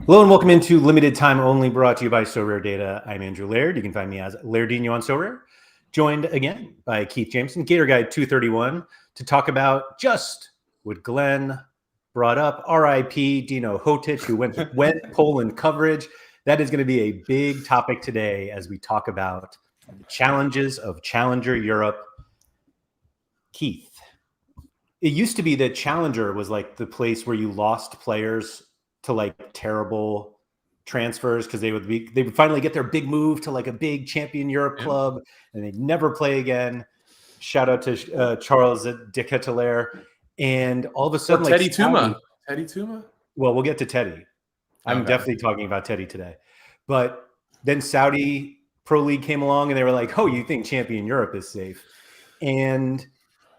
Hello and welcome into Limited Time Only, brought to you by Sorare Data. I'm Andrew Laird. You can find me as Lairdinho on Sorare. Joined again by Keith Jamison, Gator Guide 231, to talk about just what Glenn brought up. R.I.P. Dino Hotic, who went Poland coverage. That is going to be a big topic today as we talk about the challenges of Challenger Europe. Keith, it used to be that Challenger was like the place where you lost players to like terrible transfers because they would finally get their big move to like a big champion Europe club and they'd never play again. Shout out to Charles de Ketelaere. And all of a sudden, Teddy Tuma. Well, we'll get to Teddy. I'm definitely talking about Teddy today. But then Saudi Pro League came along and they were like, oh, you think champion Europe is safe? And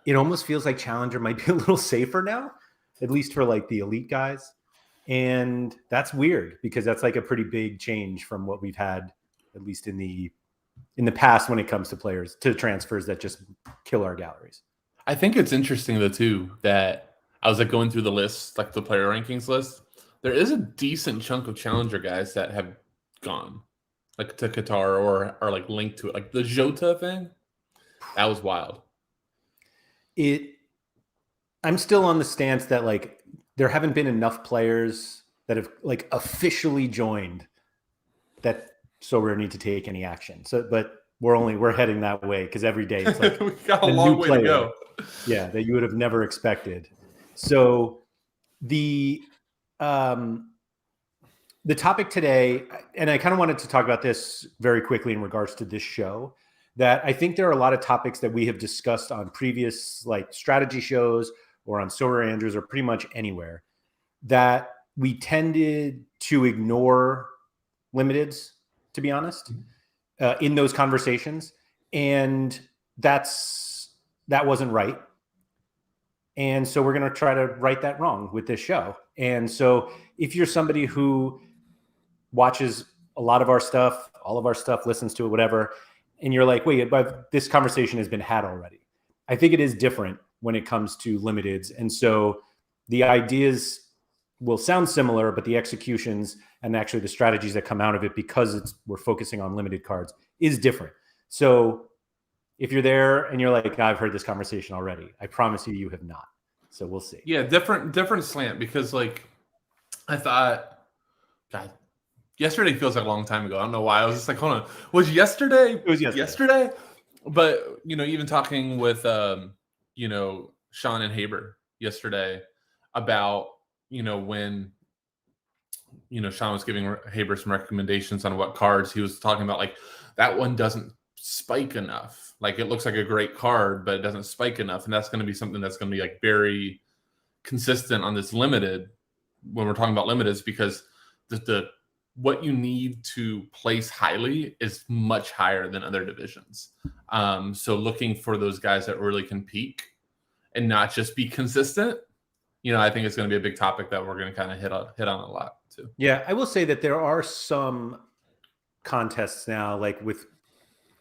it almost feels like Challenger might be a little safer now, at least for like the elite guys. And that's weird because that's like a pretty big change from what we've had, at least in the past, when it comes to players, to transfers that just kill our galleries. I think it's interesting though too that I was like going through the list, like the player rankings list. There is a decent chunk of Challenger guys that have gone, like to Qatar or are like linked to it. Like the Jota thing, that was wild. I'm still on the stance that like there haven't been enough players that have like officially joined that Sorare need to take any action. So, but we're heading that way because every day it's like we got a long way to go. Yeah, that you would have never expected. So the topic today, and I kind of wanted to talk about this very quickly in regards to this show, that I think there are a lot of topics that we have discussed on previous like strategy shows or on Sorare Andrews or pretty much anywhere that we tended to ignore limiteds, to be honest, in those conversations. And that wasn't right. And so we're going to try to right that wrong with this show. And so if you're somebody who watches a lot of our stuff, all of our stuff, listens to it, whatever, and you're like, wait, but this conversation has been had already. I think it is different when it comes to limiteds. And so the ideas will sound similar, but the executions and actually the strategies that come out of it, because we're focusing on limited cards, is different. So if you're there and you're like, I've heard this conversation already, I promise you have not. So we'll see. Yeah, different slant, because like I thought, God, yesterday feels like a long time ago. I don't know why. I was just like, hold on. Was yesterday? It was yesterday. But, even talking with, Sean and Haber yesterday about, when, Sean was giving Haber some recommendations on what cards, he was talking about like that one doesn't spike enough. Like it looks like a great card, but it doesn't spike enough. And that's going to be something that's going to be like very consistent on this limited when we're talking about limiteds, because the what you need to place highly is much higher than other divisions. So looking for those guys that really can peak and not just be consistent, I think it's going to be a big topic that we're going to kind of hit on a lot too. Yeah, I will say that there are some contests now, like with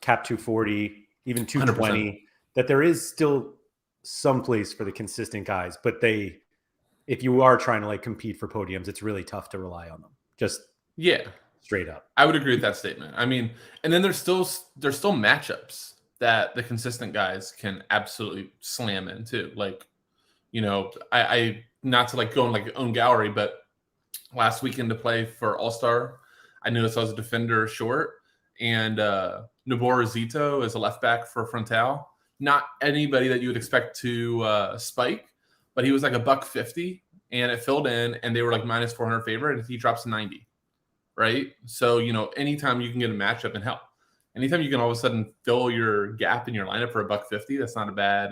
Cap 240, even 220, 100%. That there is still some place for the consistent guys, but if you are trying to like compete for podiums, it's really tough to rely on them. Just straight up. I would agree with that statement. I mean, and then there's still matchups that the consistent guys can absolutely slam into. Like, I not to like go in like own gallery, but last weekend to play for All-Star, I noticed I was a defender short, and Nabor Zito is a left back for Frontal. Not anybody that you would expect to spike, but he was like $150, and it filled in, and they were like minus 400 favorite, and he drops to 90. Right. So, anytime you can get a matchup and help, anytime you can all of a sudden fill your gap in your lineup for $150, that's not a bad,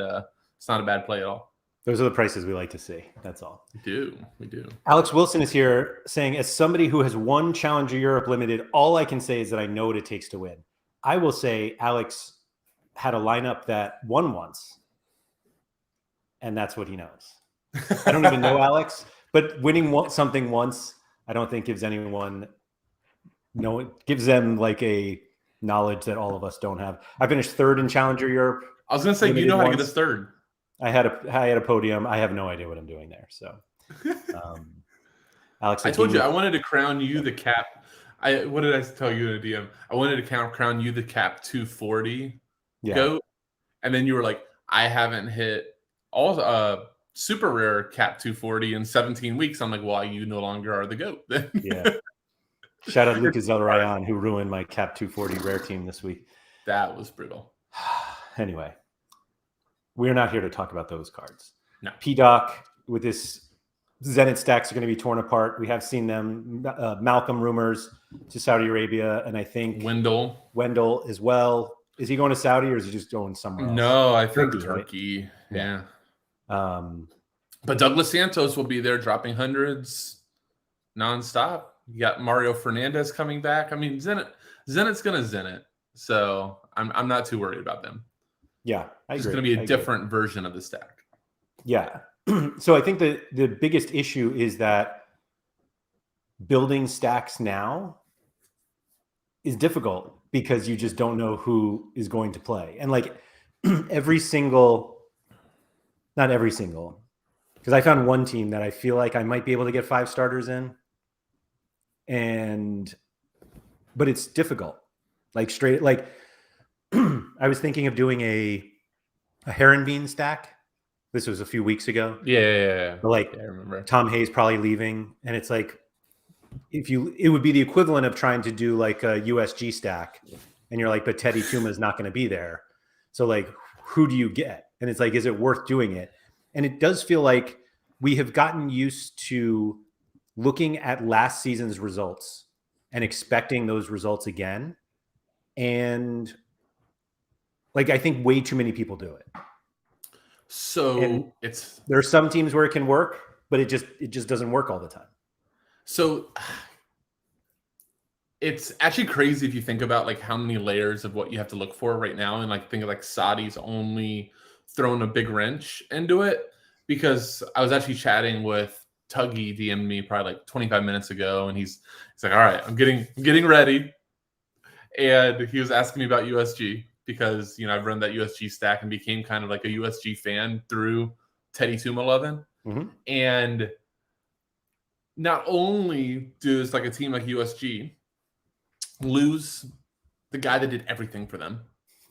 it's not a bad play at all. Those are the prices we like to see. That's all. We do. Alex Wilson is here saying, as somebody who has won Challenger Europe Limited, all I can say is that I know what it takes to win. I will say Alex had a lineup that won once, and that's what he knows. I don't even know Alex, but winning something once, I don't think gives anyone. No, it gives them like a knowledge that all of us don't have. I finished third in Challenger Europe. I was going to say, you know how to get us third. I had a podium. I have no idea what I'm doing there. So Alex, I told you I wanted to crown you the cap. What did I tell you in a DM? I wanted to crown you the cap 240 GOAT, and then you were like, I haven't hit all super rare cap 240 in 17 weeks. I'm like, well, you no longer are the GOAT. Yeah. Shout out Lucas Zelrayan, who ruined my cap 240 rare team this week. That was brutal. Anyway, we're not here to talk about those cards. No. P-Doc with this Zenit stacks are going to be torn apart. We have seen them. Malcolm rumors to Saudi Arabia, and I think Wendell as well. Is he going to Saudi, or is he just going somewhere else? No, I think Turkey. Right? Yeah. But Douglas Santos will be there dropping hundreds nonstop. You got Mario Fernandez coming back. I mean, Zenit's going to Zenit. So I'm not too worried about them. Yeah, I agree. It's going to be a different version of the stack. Yeah. So I think the biggest issue is that building stacks now is difficult because you just don't know who is going to play. And like not every single, because I found one team that I feel like I might be able to get 5 starters in. But it's difficult. Like I was thinking of doing a Heron stack. This was a few weeks ago. Yeah. But I remember. Tom Hayes probably leaving, and it's like it would be the equivalent of trying to do like a USG stack, and you're like, but Teddy Tuma is not going to be there. So like, who do you get? And it's like, is it worth doing it? And it does feel like we have gotten used to looking at last season's results and expecting those results again. And like, I think way too many people do it. So there are some teams where it can work, but it just doesn't work all the time. So it's actually crazy if you think about like how many layers of what you have to look for right now, and like think of like Saudi's only thrown a big wrench into it, because I was actually chatting with Tuggy, DM'd me probably like 25 minutes ago, and he's like, all right, I'm getting ready. And he was asking me about USG because, I've run that USG stack and became kind of like a USG fan through Teddy Tuma 11. Mm-hmm. And not only does like a team like USG lose the guy that did everything for them,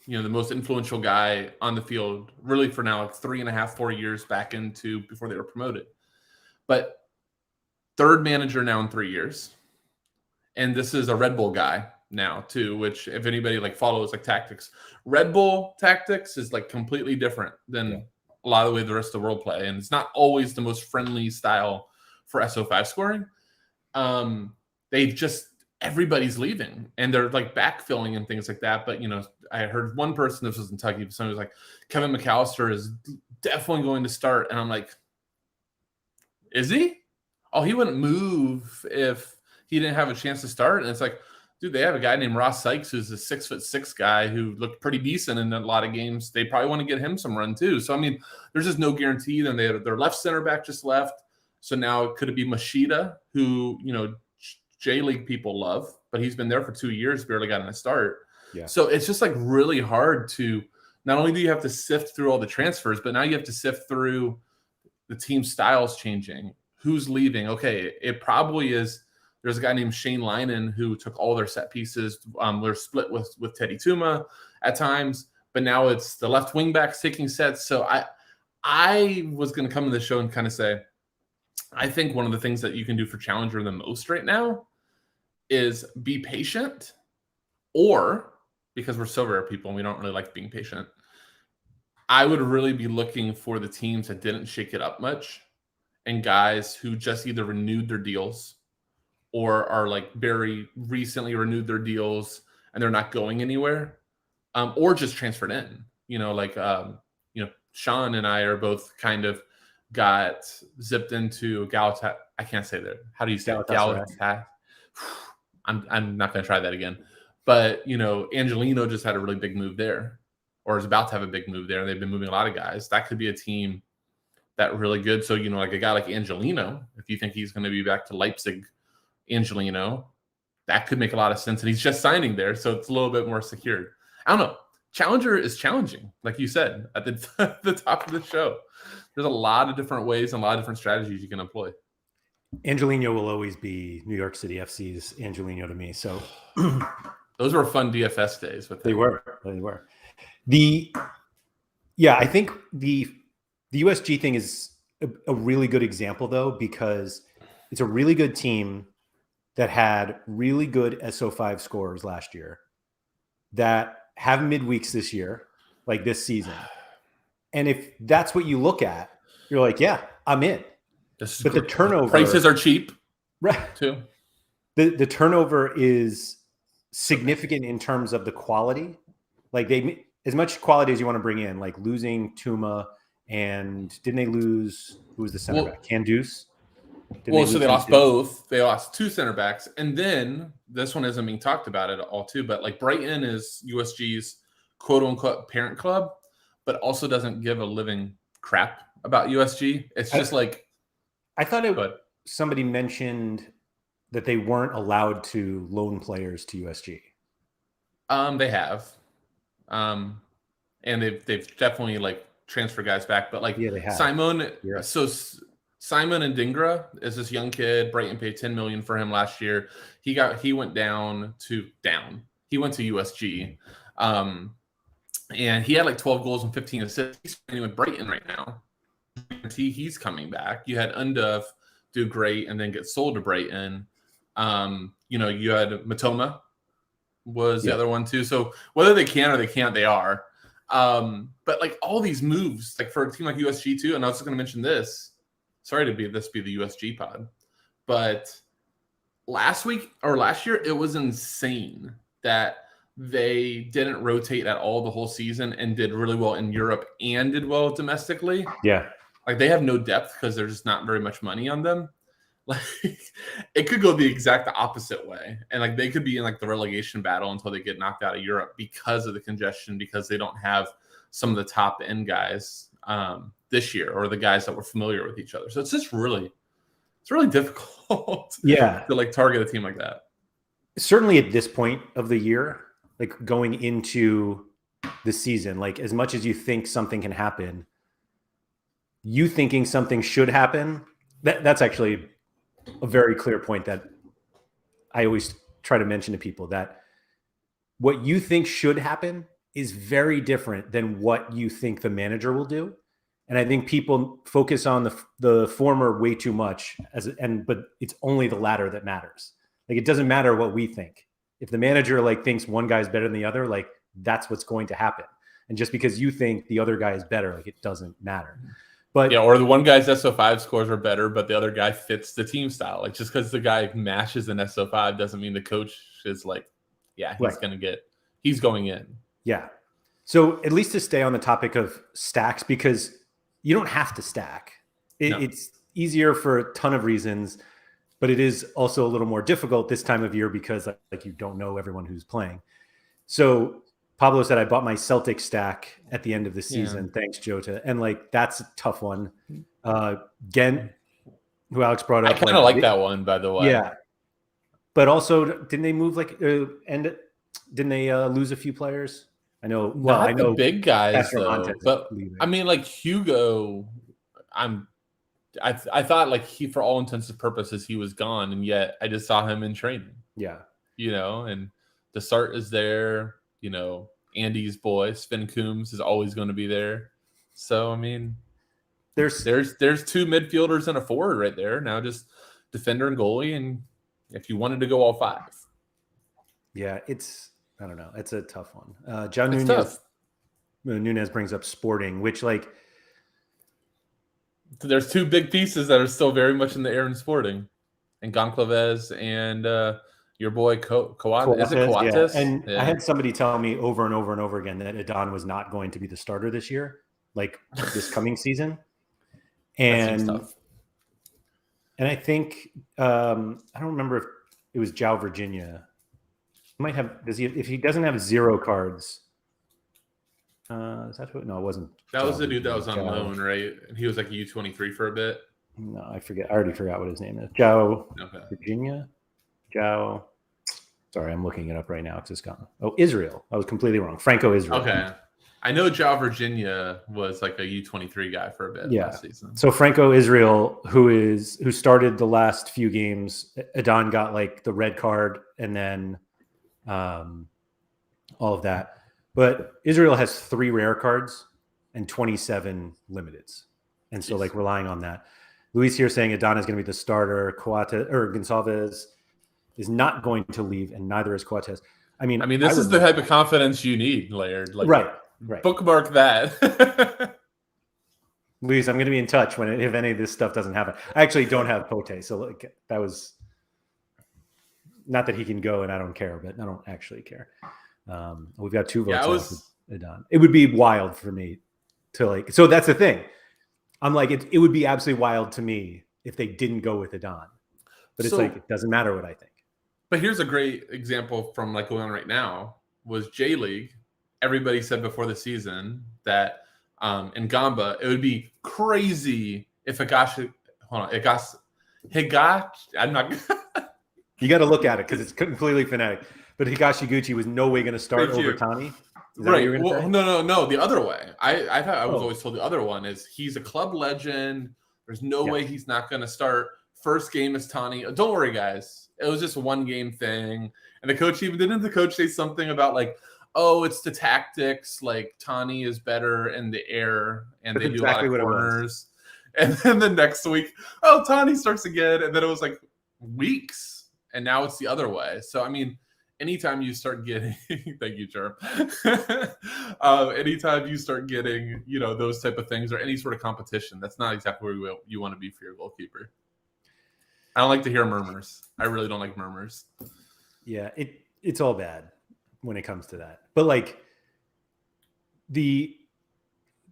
the most influential guy on the field, really for now, like 3.5, 4 years back into before they were promoted. But third manager now in 3 years. And this is a Red Bull guy now too, which if anybody like follows like tactics, Red Bull tactics is like completely different than a lot of the way the rest of the world play. And it's not always the most friendly style for SO5 scoring. Everybody's leaving and they're like backfilling and things like that. But, I heard one person, this was in Kentucky, somebody was like, Kevin McAllister is definitely going to start. And I'm like, is he? Oh, he wouldn't move if he didn't have a chance to start. And it's like, dude, they have a guy named Ross Sykes who's a 6'6" guy who looked pretty decent in a lot of games. They probably want to get him some run too. So, I mean, there's just no guarantee. Then their left center back just left. So now could it be Machida, who, J-League people love, but he's been there for 2 years, barely got in a start. Yeah. So it's just like really hard to, not only do you have to sift through all the transfers, but now you have to sift through the team styles changing. Who's leaving? Okay, it probably is. There's a guy named Shane Linen who took all their set pieces. They're split with Teddy Tuma at times, but now it's the left wing backs taking sets. So I was going to come to the show and kind of say, I think one of the things that you can do for Challenger the most right now is be patient, or because we're so rare people and we don't really like being patient, I would really be looking for the teams that didn't shake it up much and guys who just either renewed their deals or are like very recently renewed their deals and they're not going anywhere, or just transferred in. Sean and I are both kind of got zipped into Galatasaray. I can't say that. How do you say Galatasaray? I'm not going to try that again. But, Angelino just had a really big move there, or is about to have a big move there. And they've been moving a lot of guys. That could be a team that really good. So, like a guy like Angelino, if you think he's going to be back to Leipzig, Angelino, that could make a lot of sense. And he's just signing there, so it's a little bit more secured. I don't know. Challenger is challenging, like you said at the top of the show. There's a lot of different ways and a lot of different strategies you can employ. Angelino will always be New York City FC's Angelino to me. So those were fun DFS days. With they were. I think the USG thing is a really good example though, because it's a really good team that had really good SO5 scores last year that have midweeks this year, like this season. And if that's what you look at, you're like, yeah, I'm in. But the turnover prices are cheap, right? Too. The turnover is significant in terms of the quality. Like they, as much quality as you want to bring in, like losing Tuma, and didn't they lose? Who was the center back? Kandus. So they lost both. They lost two center backs, and then this one isn't being talked about at all too. But like Brighton is USG's quote unquote parent club, but also doesn't give a living crap about USG. It's just I thought somebody mentioned that they weren't allowed to loan players to USG. They have, and they've definitely like transfer guys back, but like they have. Simon. Yeah. So Simon and Dingra is this young kid. Brighton paid $10 million for him last year. He went down. He went to USG, and he had like 12 goals and 15 assists. He's playing with Brighton right now. He's coming back. You had Unduv do great and then get sold to Brighton. You had Matoma was the other one too. So whether they can or they can't, they are. But like all these moves, like for a team like USG too, and I was just going to mention this. Sorry to be the USG pod, but last year it was insane that they didn't rotate at all the whole season and did really well in Europe and did well domestically. Yeah. Like they have no depth because there's just not very much money on them. Like it could go the exact opposite way. And like they could be in like the relegation battle until they get knocked out of Europe because of the congestion, because they don't have some of the top end guys this year, or the guys that were familiar with each other. So it's really difficult to like target a team like that. Certainly at this point of the year, like going into the season, like as much as you think something can happen, you thinking something should happen, that's actually a very clear point that I always try to mention to people, that what you think should happen is very different than what you think the manager will do. And I think people focus on the former way too much, but it's only the latter that matters. Like it doesn't matter what we think. If the manager like thinks one guy's better than the other, like that's what's going to happen. And just because you think the other guy is better, like it doesn't matter. But or the one guy's SO5 scores are better, but the other guy fits the team style. Like just because the guy mashes an SO5 doesn't mean the coach is like, he's going in. Yeah. So at least to stay on the topic of stacks, because you don't have to stack. It's easier for a ton of reasons, but it is also a little more difficult this time of year because like you don't know everyone who's playing. So Pablo said, I bought my Celtic stack at the end of the season. Yeah. Thanks, Jota. And like, that's a tough one. Gent, who Alex brought up. I kind of like that one, by the way. Yeah. But also, didn't they move didn't they lose a few players? I know. Well, I know big guys, though, but I mean, like Hugo, I thought like he, for all intents and purposes, he was gone, and yet I just saw him in training. Yeah. And Desart is there. Andy's boy, Sven Coombs, is always going to be there. So, I mean, there's two midfielders and a forward right there. Now just defender and goalie, and if you wanted to go all five. Yeah, I don't know. It's a tough one. John Nunez brings up Sporting, which like... There's two big pieces that are still very much in the air in Sporting. And Goncalves and... your boy Coates. Is it Coates? Yeah. And I had somebody tell me over and over and over again that Adon was not going to be the starter this year, like this coming season. And I think I don't remember if it was João Virginia. He might have. If he doesn't have 0 cards? Is that who? No, it wasn't. That was the dude that was on loan, right? And he was like a U23 for a bit. No, I forget. I already forgot what his name is. João Virginia. Sorry, I'm looking it up right now because it's gone. Oh, Israel. I was completely wrong. Franco Israel. Okay. I know João Virginia was like a U23 guy for a bit last season. So Franco Israel, who started the last few games, Adon got like the red card and then all of that. But Israel has 3 rare cards and 27 limiteds. And so like relying on that. Luis here saying Adon is going to be the starter. Gonçalves is not going to leave, and neither is Coates. I mean, this is the type of confidence you need, Laird. Like, right. Bookmark that. Luis, I'm going to be in touch if any of this stuff doesn't happen. I actually don't have Pote, so like, that was not that he can go and I don't care, but I don't actually care. We've got 2 votes. Adon. It would be wild for me to like. So that's the thing. I'm like, it would be absolutely wild to me if they didn't go with Adon, but it's like it doesn't matter what I think. But here's a great example from like going on right now was J League. Everybody said before the season that in Gamba it would be crazy if Higashi. I'm not. You got to look at it because it's completely phonetic. But Higashiguchi was no way going to start over Tani. Right. Well, no. The other way. I thought I was always told the other one is he's a club legend. There's no way he's not going to start. First game is Tani. Don't worry, guys. It was just a 1-game thing. And the coach didn't the coach say something about like, oh, it's the tactics. Like Tani is better in the air and they do a lot of corners. And then the next week, Tani starts again. And then it was like weeks. And now it's the other way. So, I mean, anytime you start getting, thank you, Jerm. Anytime you start getting, those type of things or any sort of competition, that's not exactly where you want to be for your goalkeeper. I don't like to hear murmurs. I really don't like murmurs. Yeah, it's all bad when it comes to that. But like the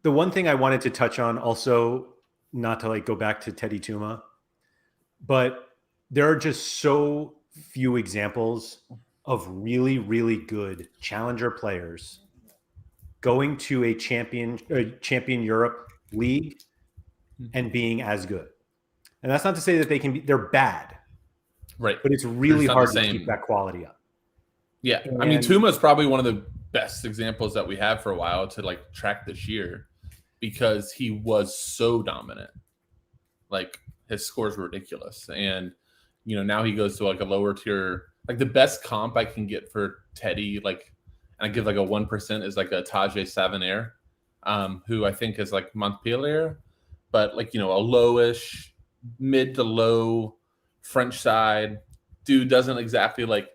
one thing I wanted to touch on also, not to like go back to Teddy Tuma, but there are just so few examples of really, really good challenger players going to a champion Europe league and being as good. And that's not to say that they're bad. Right. But it's really hard to keep that quality up. Yeah. And I mean, Tuma is probably one of the best examples that we have for a while to like track this year because he was so dominant. Like his scores were ridiculous. And, now he goes to like a lower tier. Like the best comp I can get for Teddy, like, and I give like a 1% is like a Tajay Savanair, who I think is like Montpellier, but like, a lowish, mid to low French side dude doesn't exactly like,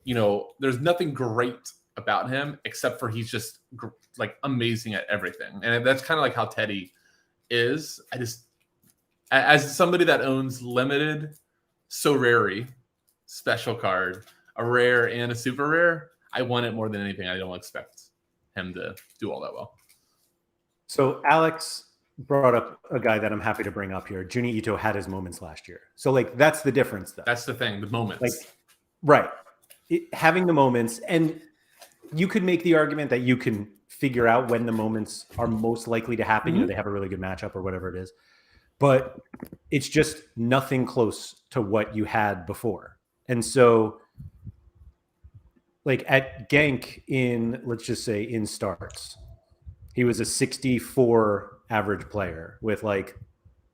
there's nothing great about him except for he's just like amazing at everything. And that's kind of like how Teddy is. I just, as somebody that owns limited Sorare special card, a rare and a super rare, I want it more than anything. I don't expect him to do all that well. So Alex brought up a guy that I'm happy to bring up here. Juni Ito had his moments last year. So like, that's the difference though. That's the thing, the moments. Like, right. Having the moments, and you could make the argument that you can figure out when the moments are most likely to happen. Mm-hmm. They have a really good matchup or whatever it is, but it's just nothing close to what you had before. And so like at Genk let's just say in starts, he was a 64 average player with like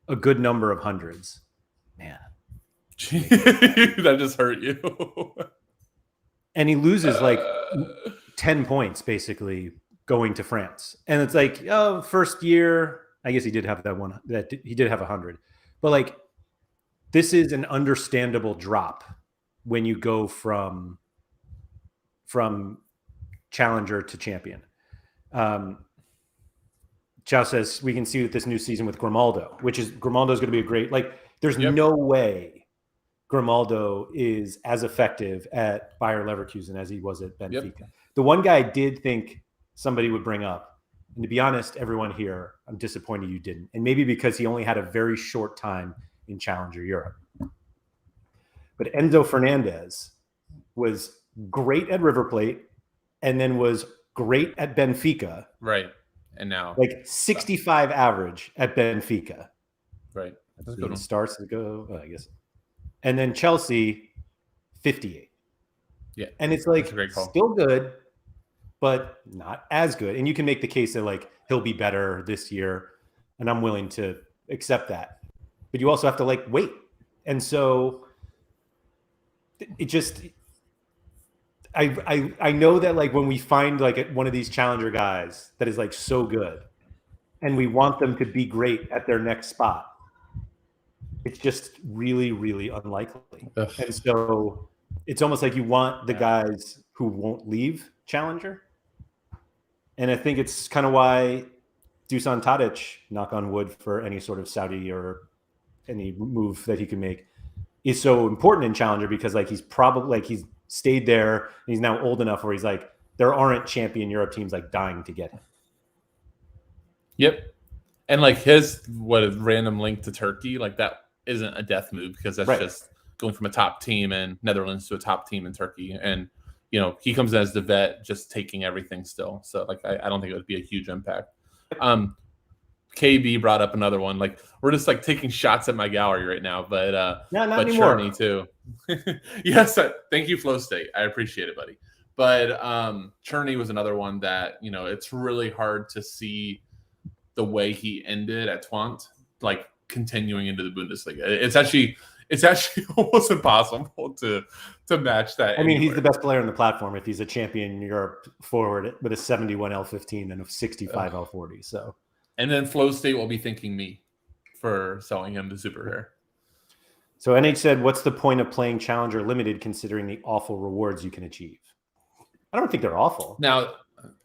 a good number of hundreds. Man. That just hurt you. And he loses like 10 points basically going to France. And it's like, first year, I guess he did have he did have 100. But like, this is an understandable drop when you go from challenger to champion. Chow says we can see with this new season with Grimaldo, Grimaldo's going to be a great, like, there's no way Grimaldo is as effective at Bayer Leverkusen as he was at Benfica. The one guy I did think somebody would bring up, and to be honest, everyone here, I'm disappointed you didn't. And maybe because he only had a very short time in Challenger Europe. But Enzo Fernandez was great at River Plate and then was great at Benfica. Right. And now like 65 average at Benfica. Right. That's good. Starts to go, I guess. And then Chelsea, 58. Yeah. And it's like still good, but not as good. And you can make the case that like he'll be better this year, and I'm willing to accept that. But you also have to like wait. And so it just I know that like when we find like one of these challenger guys that is like so good and we want them to be great at their next spot, it's just really, really unlikely. Ugh. And so it's almost like you want the guys who won't leave challenger. And I think it's kind of why Dusan Tadic, knock on wood for any sort of Saudi or any move that he can make, is so important in challenger, because like he's probably like he's stayed there and he's now old enough where he's like, there aren't champion Europe teams like dying to get him. Yep. And like his random link to Turkey, like that isn't a death move, because that's just going from a top team in Netherlands to a top team in Turkey. And, you know, he comes in as the vet, just taking everything still. So like, I don't think it would be a huge impact. KB brought up another one. Like, we're just like taking shots at my gallery right now, but not but anymore. Cherney too. Yes, thank you, Flow State. I appreciate it, buddy. But Cherney was another one that, you know, it's really hard to see the way he ended at Twente, like continuing into the Bundesliga. It's actually almost impossible to match that. I mean, he's the best player on the platform if he's a champion Europe forward with a 71 L15 and a 65 L40. So. And then Flow State will be thanking me for selling him to Super Rare. So NH said, what's the point of playing Challenger Limited considering the awful rewards you can achieve? I don't think they're awful. Now,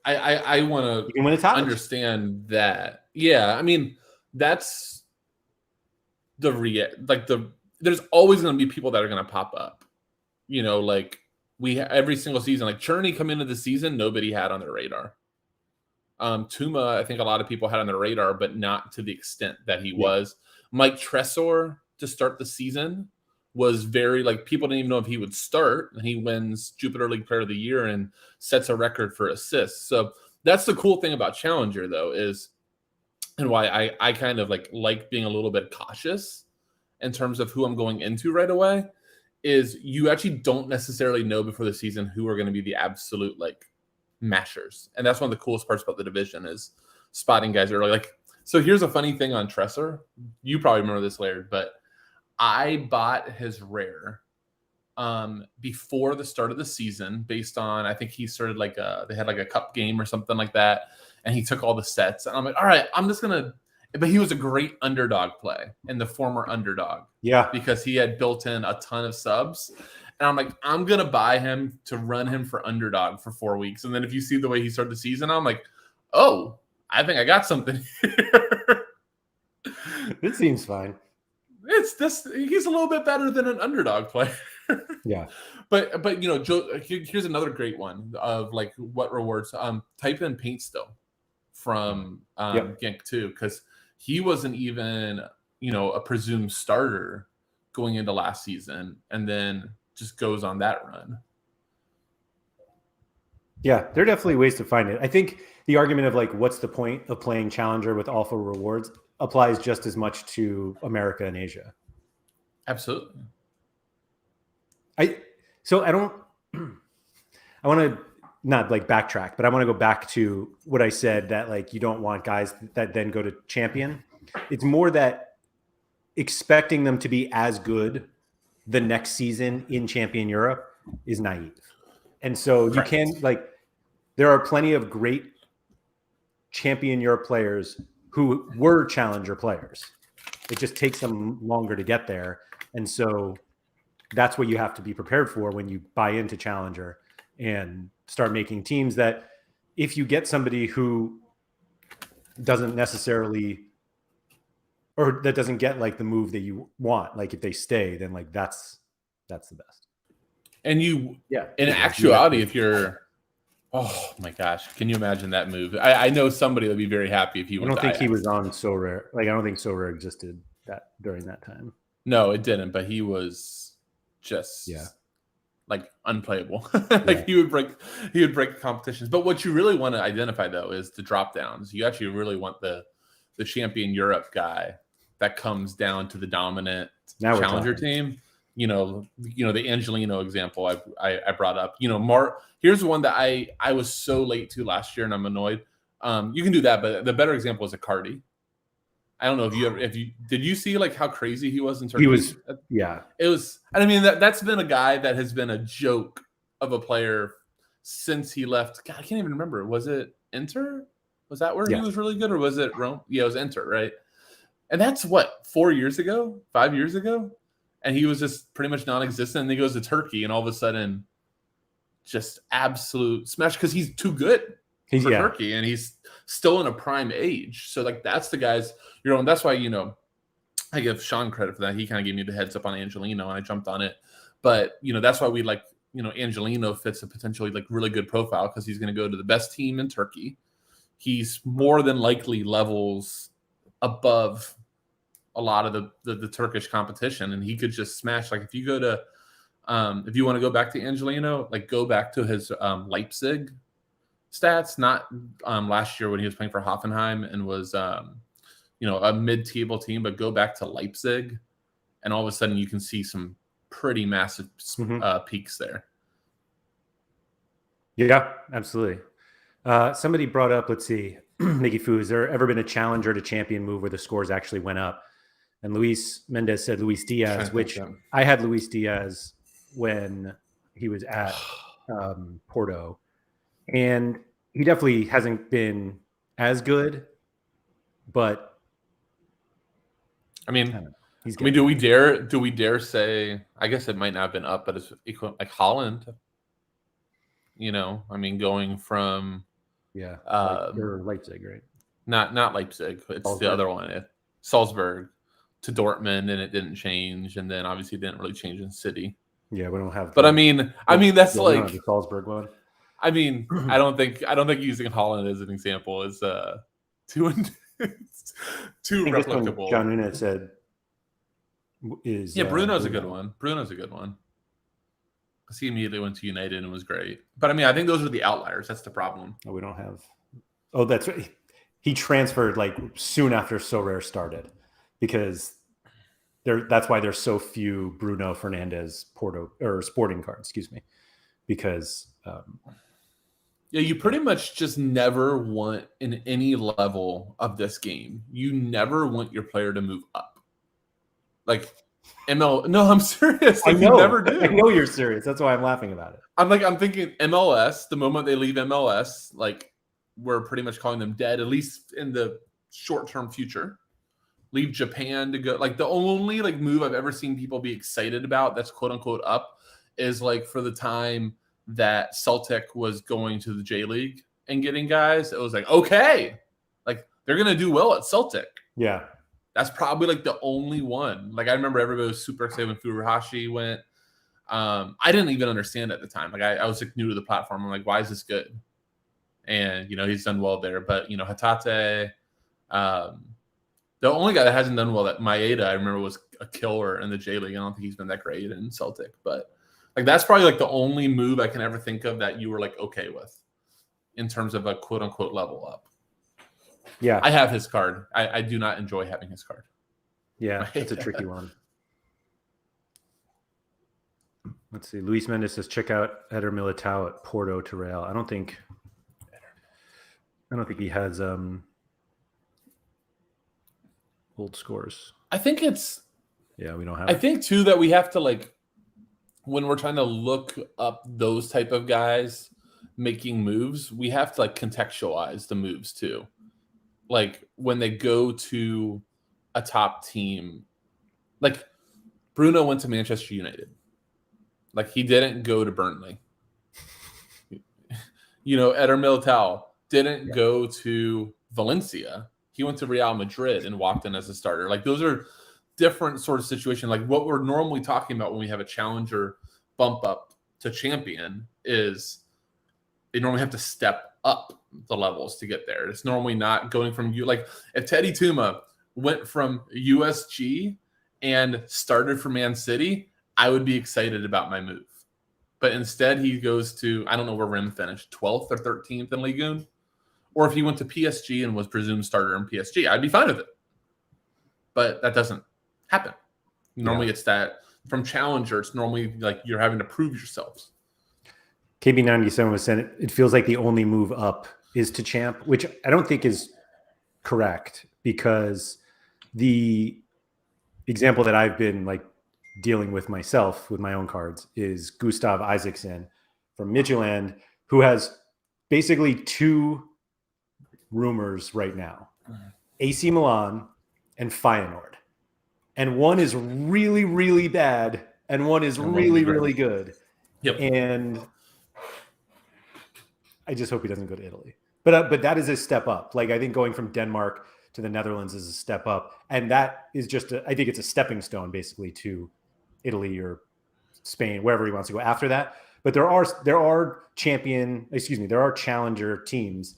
I want to understand that. Yeah, I mean, that's there's always going to be people that are going to pop up. You know, like every single season, like Cherney come into the season, nobody had on their radar. Tuma, I think a lot of people had on their radar, but not to the extent that he was. Mike Tresor to start the season was very like people didn't even know if he would start, and he wins Jupiter League Player of the Year and sets a record for assists. So that's the cool thing about Challenger, though, is and why I kind of like being a little bit cautious in terms of who I'm going into right away is you actually don't necessarily know before the season who are going to be the absolute like mashers. And that's one of the coolest parts about the division is spotting guys early. Like, so here's a funny thing on Tresor. You probably remember this, Laird, but I bought his rare before the start of the season based on, I think he started they had like a cup game or something like that. And he took all the sets. And I'm like, all right, I'm just going to, but he was a great underdog play in the former underdog. Yeah. Because he had built in a ton of subs. And I'm like, I'm going to buy him to run him for underdog for 4 weeks. And then if you see the way he started the season, I'm like, oh, I think I got something here. It seems fine. He's a little bit better than an underdog player. Yeah. But you know, Joe, here's another great one of like what rewards. Type in Paint Still from Genk too, because he wasn't even, you know, a presumed starter going into last season, and then just goes on that run. Yeah, there are definitely ways to find it. I think the argument of like, what's the point of playing Challenger with awful rewards applies just as much to America and Asia. Absolutely. I want to not like backtrack, but I want to go back to what I said that like, you don't want guys that then go to champion. It's more that expecting them to be as good the next season in champion Europe is naive. And so you can like, there are plenty of great champion Europe players who were challenger players. It just takes them longer to get there. And so that's what you have to be prepared for when you buy into challenger and start making teams that if you get somebody who doesn't necessarily, or that doesn't get like the move that you want, like if they stay, then like that's the best. And in actuality, if you're, oh my gosh, can you imagine that move? I know somebody would be very happy if he was. I don't think he was on Sorare. Like I don't think Sorare existed during that time. No, it didn't. But he was just like unplayable. Like he would break competitions. But what you really want to identify though is the drop downs. You actually really want the champion Europe guy that comes down to the dominant challenger team the Angelino example I brought up. Here's one that I was so late to last year, and I'm annoyed. You can do that, but the better example is Icardi. I don't know did you see like how crazy he was in Turkey? He was, yeah. It was, and I mean that's been a guy that has been a joke of a player since he left. God, I can't even remember. Was it Inter? Was that where he was really good, or was it Rome? Yeah, it was Inter, right? And that's what 5 years ago, and he was just pretty much non-existent. And then he goes to Turkey, and all of a sudden, just absolute smash because he's too good for Turkey, and he's still in a prime age. So like that's the guys, and that's why I give Sean credit for that. He kind of gave me the heads up on Angelino, and I jumped on it. But that's why we like Angelino fits a potentially like really good profile because he's going to go to the best team in Turkey. He's more than likely levels above a lot of the Turkish competition, and he could just smash. Like if you go to if you want to go back to Angelino, like go back to his Leipzig stats, not last year when he was playing for Hoffenheim and was a mid-table team, but go back to Leipzig, and all of a sudden you can see some pretty massive peaks there. Yeah, absolutely. Somebody brought up, let's see, Mickey Fu, has there ever been a challenger to champion move where the scores actually went up? And Luis Mendez said Luis Diaz, which I had Luis Diaz when he was at Porto. And he definitely hasn't been as good, but I mean, do we dare say? I guess it might not have been up, but it's equal like Holland. Going from or Leipzig, right? Not Leipzig. It's Salzburg. The other one, Salzburg to Dortmund, and it didn't change, and then obviously it didn't really change in City. Yeah, we don't have. But I mean that's like the Salzburg one. I mean, I don't think using Holland as an example is too replicable. John Nunez said is Bruno's a good one. Bruno's a good one because he immediately went to United and was great. But I mean, I think those are the outliers. That's the problem. We don't have. Oh, that's right. He transferred like soon after Sorare started because that's why there's so few Bruno Fernandes Porto or Sporting cards. Excuse me, because. You pretty much just never want in any level of this game. You never want your player to move up. Like No, I'm serious. Like, you never do. I know you're serious. That's why I'm laughing about it. I'm thinking MLS. The moment they leave MLS, like we're pretty much calling them dead, at least in the short-term future. Leave Japan to go. Like the only like move I've ever seen people be excited about that's quote unquote up is like for the time that Celtic was going to the J League and getting guys. It was like, okay, like they're gonna do well at Celtic. Yeah. That's probably like the only one. Like I remember everybody was super excited when Furuhashi went. I didn't even understand at the time. Like I was like new to the platform. I'm like, why is this good? And he's done well there. But Hatate, the only guy that hasn't done well at Maeda, I remember, was a killer in the J League. I don't think he's been that great in Celtic, but like that's probably like the only move I can ever think of that you were like okay with in terms of a quote unquote level up. Yeah, I have his card. I do not enjoy having his card. Yeah, it's a tricky one. Let's see. Luis Mendes says check out Eder Militao at Porto to Real. I don't think he has old scores. I think it's we don't have. I think too that we have to like when we're trying to look up those type of guys making moves, we have to like contextualize the moves too. Like when they go to a top team, like Bruno went to Manchester United. Like he didn't go to Burnley. Eder Militao didn't go to Valencia. He went to Real Madrid and walked in as a starter. Like those are different sort of situation. Like what we're normally talking about when we have a challenger bump up to champion is they normally have to step up the levels to get there. It's normally not going from you. Like if Teddy Tuma went from USG and started for Man City, I would be excited about my move. But instead he goes to, I don't know where Rim finished, 12th or 13th in Ligue 1. Or if he went to PSG and was presumed starter in PSG, I'd be fine with it. But that doesn't happen. Normally it's that from challenger, it's normally like you're having to prove yourselves. KB97 was saying it feels like the only move up is to champ, which I don't think is correct, because the example that I've been like dealing with myself with my own cards is Gustav Isaacson from Midtjylland, who has basically 2 rumors right now: AC Milan and Feyenoord. And one is really, really bad, and one is really, really good. Yep. And I just hope he doesn't go to Italy. But that is a step up. Like, I think going from Denmark to the Netherlands is a step up, and that is just I think it's a stepping stone basically to Italy or Spain, wherever he wants to go after that. But there are challenger teams,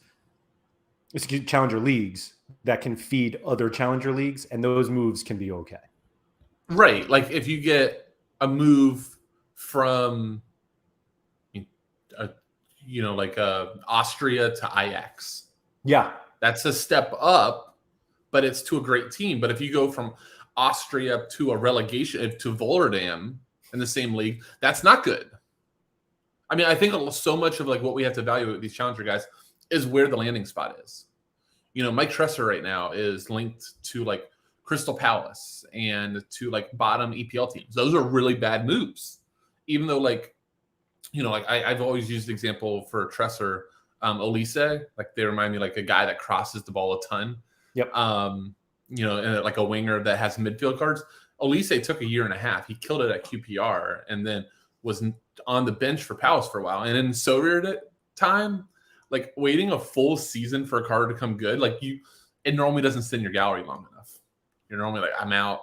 challenger leagues that can feed other challenger leagues, and those moves can be okay. Right. Like if you get a move from Austria to Ajax. Yeah. That's a step up, but it's to a great team. But if you go from Austria to a relegation to Volendam in the same league, that's not good. I mean, I think so much of like what we have to evaluate with these challenger guys is where the landing spot is. Mike Tresser right now is linked to like Crystal Palace and to like bottom EPL teams. Those are really bad moves, even though I've always used the example for Tresser, Elise, like they remind me like a guy that crosses the ball a ton. Yep. And like a winger that has midfield cards. Elise took 1.5 years. He killed it at QPR and then was on the bench for Palace for a while. And in Sorare time, like waiting a full season for a card to come good, like it normally doesn't sit in your gallery long enough. You're normally like, I'm out.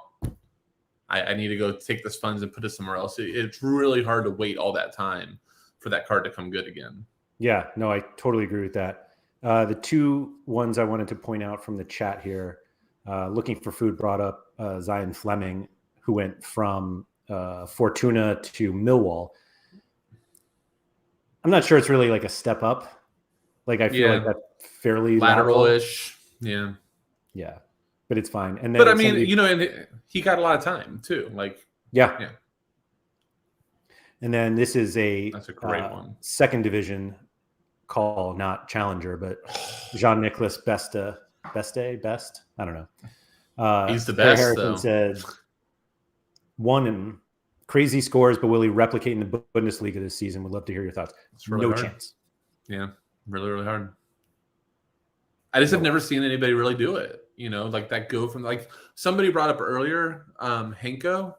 I need to go take this funds and put it somewhere else. It's really hard to wait all that time for that card to come good again. Yeah, no, I totally agree with that. The 2 ones I wanted to point out from the chat here, Looking for Food brought up Zion Fleming, who went from Fortuna to Millwall. I'm not sure it's really like a step up. Like I feel like that's fairly lateral-ish. Yeah. Yeah. But it's fine. And then but I mean, and he got a lot of time too. Like yeah. And then this is that's a great one. Second division call, not challenger, but Jean-Nicolas Best. I don't know. He's the best. Harrison though. Said one in crazy scores, but will he replicate in the Bundesliga this season? Would love to hear your thoughts. Really no hard. Chance. Yeah, really, really hard. I just have never seen anybody really do it. Like that go from like somebody brought up earlier, Henko.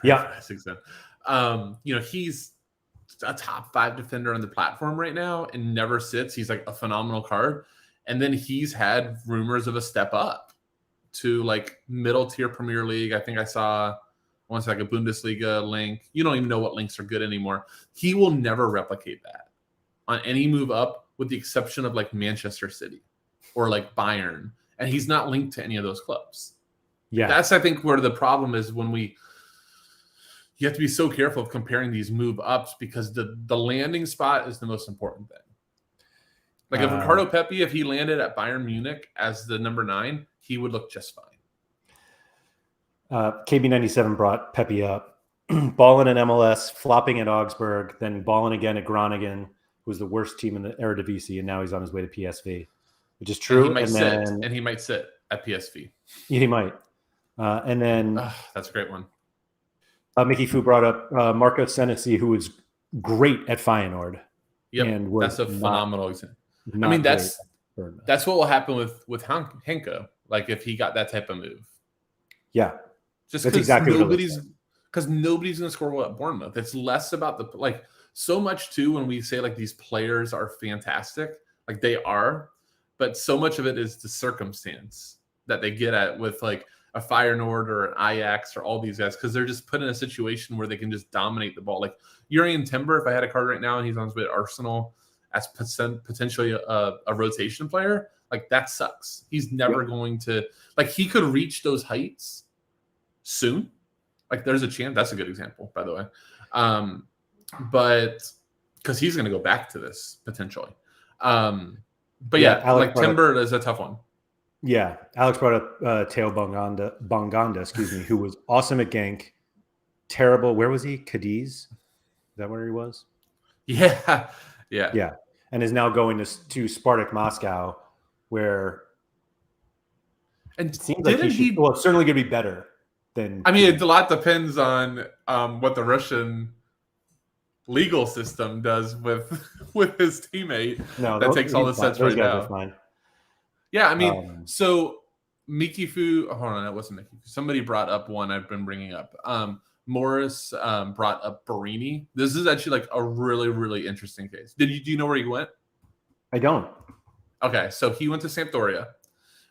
Yeah. He's a top 5 defender on the platform right now and never sits. He's like a phenomenal card. And then he's had rumors of a step up to like middle tier Premier League. I think I saw once like a Bundesliga link. You don't even know what links are good anymore. He will never replicate that on any move up, with the exception of like Manchester City or like Bayern. And he's not linked to any of those clubs. Yeah. That's, I think, where the problem is when you have to be so careful of comparing these move ups, because the landing spot is the most important thing. Like if Ricardo Pepi, if he landed at Bayern Munich as the number 9, he would look just fine. KB97 brought Pepi up, balling in MLS, flopping at Augsburg, then balling again at Groningen, who was the worst team in the Eredivisie, and now he's on his way to PSV, which is true. And he might sit at PSV. He might. And then that's a great one. Mickey Fu brought up Marco Senesi, who was great at Feyenoord. Yep, and that's a phenomenal example. I mean, that's what will happen with Henko. Like if he got that type of move. Yeah, just because nobody's going to score well at Bournemouth. It's less about the like so much too when we say like these players are fantastic, like they are, but so much of it is the circumstance that they get at with like a Feyenoord or an Ajax or all these guys, because they're just put in a situation where they can just dominate the ball. Like Urian Timber, if I had a card right now and he's on his way to Arsenal as potentially a rotation player, like that sucks. He's never going to, like, he could reach those heights soon. Like there's a chance. That's a good example, by the way. But because he's going to go back to this potentially. But like Timber is a tough one. Yeah, Alex brought up Teo Bonganda, who was awesome at Genk, terrible. Where was he? Cadiz? Is that where he was? Yeah. And is now going to Spartak Moscow, where and it seems like he well, it's certainly going to be better than. I mean, a lot depends on what the Russian legal system does with his teammate that takes all the sets right now. Are fine. Yeah, I mean, so Mikifu. Hold on, that wasn't Mikifu. Somebody brought up one I've been bringing up. Morris brought up Barini. This is actually like a really, really interesting case. Do you know where he went? I don't. Okay, so he went to Sampdoria,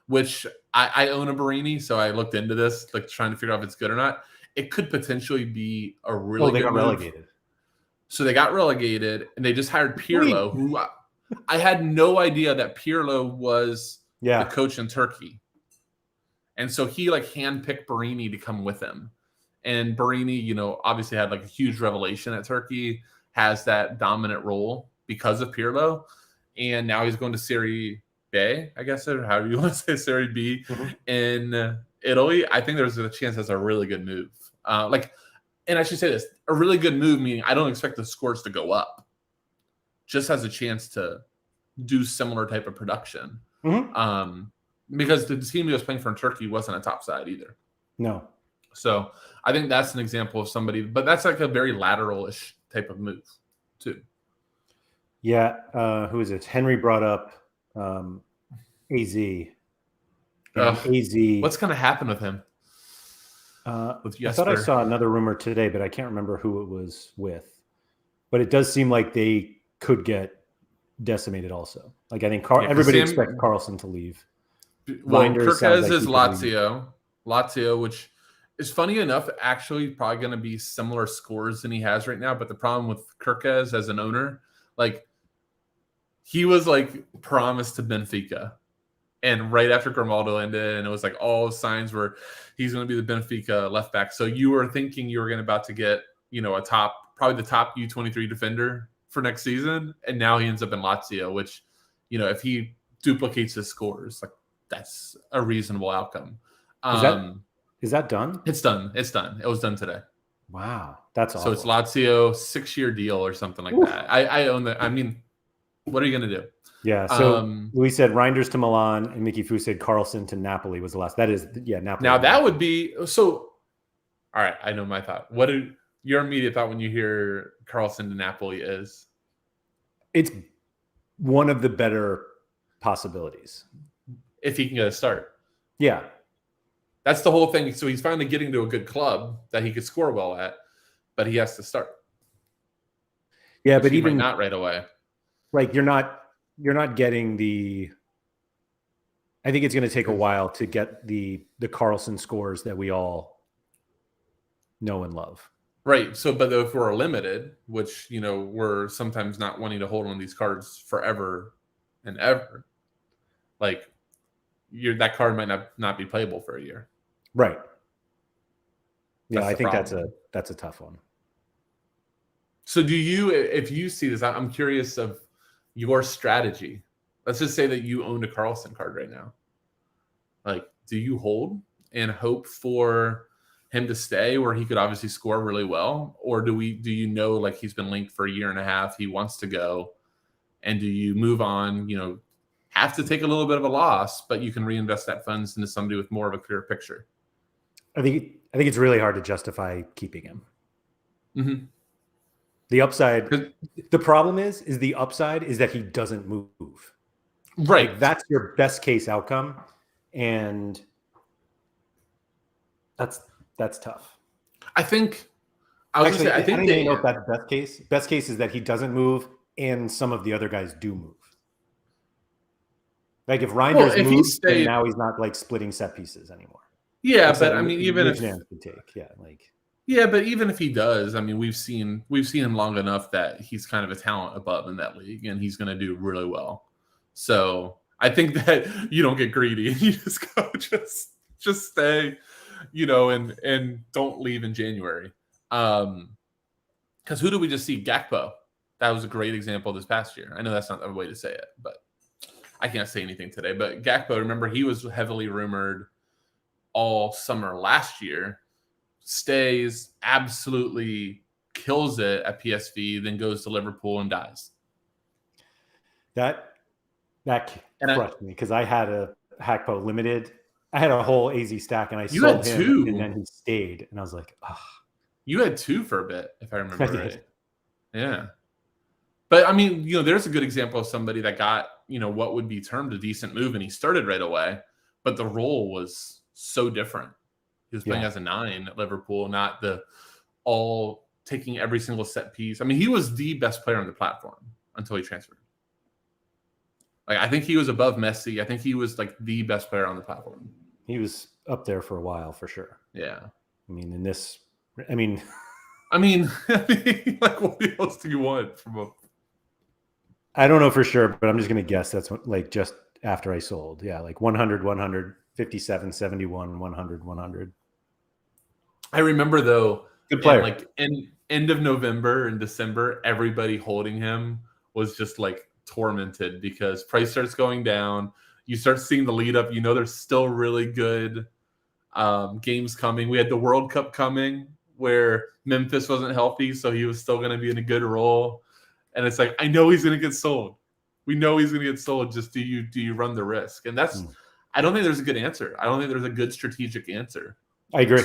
which I own a Barini, so I looked into this, like trying to figure out if it's good or not. It could potentially be a really good move. Relegated. So they got relegated, and they just hired Pirlo, who I had no idea that Pirlo was the coach in Turkey. And so he like handpicked Barini to come with him. And Barini, you know, obviously had like a huge revelation at Turkey, has that dominant role because of Pirlo. And now he's going to Serie B, I guess, or however you want to say Serie B in Italy. I think there's a chance that's a really good move. And I should say this, a really good move, meaning I don't expect the scores to go up. Just has a chance to do similar type of production. Because the team he was playing for in Turkey wasn't a top side either. No. So I think that's an example of somebody, but that's like a very lateral-ish type of move too. Yeah. Who is it? Henry brought up AZ. AZ. What's going to happen with him? I thought I saw another rumor today, but I can't remember who it was with. But it does seem like they could get decimated also. Like I think everybody expects Carlson to leave. Well, Kirkez is Lazio, which is funny enough, actually probably going to be similar scores than he has right now. But the problem with Kirkez as an owner, like he was like promised to Benfica. And right after Grimaldo ended, and it was like all signs were he's going to be the Benfica left back. So you were thinking you were about to get, you know, probably the top U23 defender for next season. And now he ends up in Lazio, which, you know, if he duplicates his scores, like that's a reasonable outcome. Is that done? It's done. It was done today. Wow. That's awesome. So it's Lazio 6-year deal or something like that. I own that. I mean, what are you going to do? Yeah. So Luis said Reinders to Milan and Mickey Fu said Carlson to Napoli was the last. That is, Napoli. Now that would be so. All right. I know my thought. What did your immediate thought when you hear Carlson to Napoli is? It's one of the better possibilities. If he can get a start. Yeah. That's the whole thing. So he's finally getting to a good club that he could score well at, but he has to start. Yeah, but even not right away. Like you're not getting the. I think it's going to take a while to get the Carlson scores that we all know and love. Right. So, but if we're limited, which, you know, we're sometimes not wanting to hold on these cards forever and ever, like that card might not be playable for a year. Right. Yeah, I think that's a tough one. So do you, if you see this, I'm curious of your strategy. Let's just say that you owned a Carlson card right now. Like, do you hold and hope for him to stay where he could obviously score really well? Or do you know, like he's been linked for a year and a half, he wants to go, and do you move on, you know, have to take a little bit of a loss, but you can reinvest that funds into somebody with more of a clear picture? I think it's really hard to justify keeping him. Mm-hmm. The upside, the problem is the upside is that he doesn't move. Right. Like that's your best case outcome. And that's tough. I think I don't even know if that's best case. Best case is that he doesn't move and some of the other guys do move. Like if Reinders moves, then now he's not like splitting set pieces anymore. Yeah, but I mean, even if could take, but even if he does, I mean, we've seen him long enough that he's kind of a talent above in that league, and he's going to do really well. So I think that you don't get greedy and you just go, just stay, you know, and don't leave in January. Because who did we just see? Gakpo. That was a great example this past year. I know that's not the way to say it, but I can't say anything today. But Gakpo, remember, he was heavily rumored all summer last year. stays, absolutely kills it at PSV, then goes to Liverpool and dies. That crushed me because I had a Hackpo limited. I had a whole AZ stack and I sold him, and then he stayed, and I was like, oh. You had 2 for a bit, if I remember right. Yeah. But I mean, there's a good example of somebody that got, what would be termed a decent move, and he started right away, but the role was so different. He was playing as a 9 at Liverpool, not the all taking every single set piece. I mean, he was the best player on the platform until he transferred. Like, I think he was above Messi. I think he was like the best player on the platform. He was up there for a while, for sure. Yeah. I mean, like, what else do you want from a? I don't know for sure, but I'm just going to guess that's like just after I sold. Yeah, like 100, 100, 57, 71, 100, 100. I remember, though, good player. Like end of November and December, everybody holding him was just like tormented because price starts going down. You start seeing the lead up. There's still really good games coming. We had the World Cup coming where Memphis wasn't healthy, so he was still going to be in a good role. And it's like, I know he's going to get sold. We know he's going to get sold. Just do you run the risk? And that's I don't think there's a good answer. I don't think there's a good strategic answer. I agree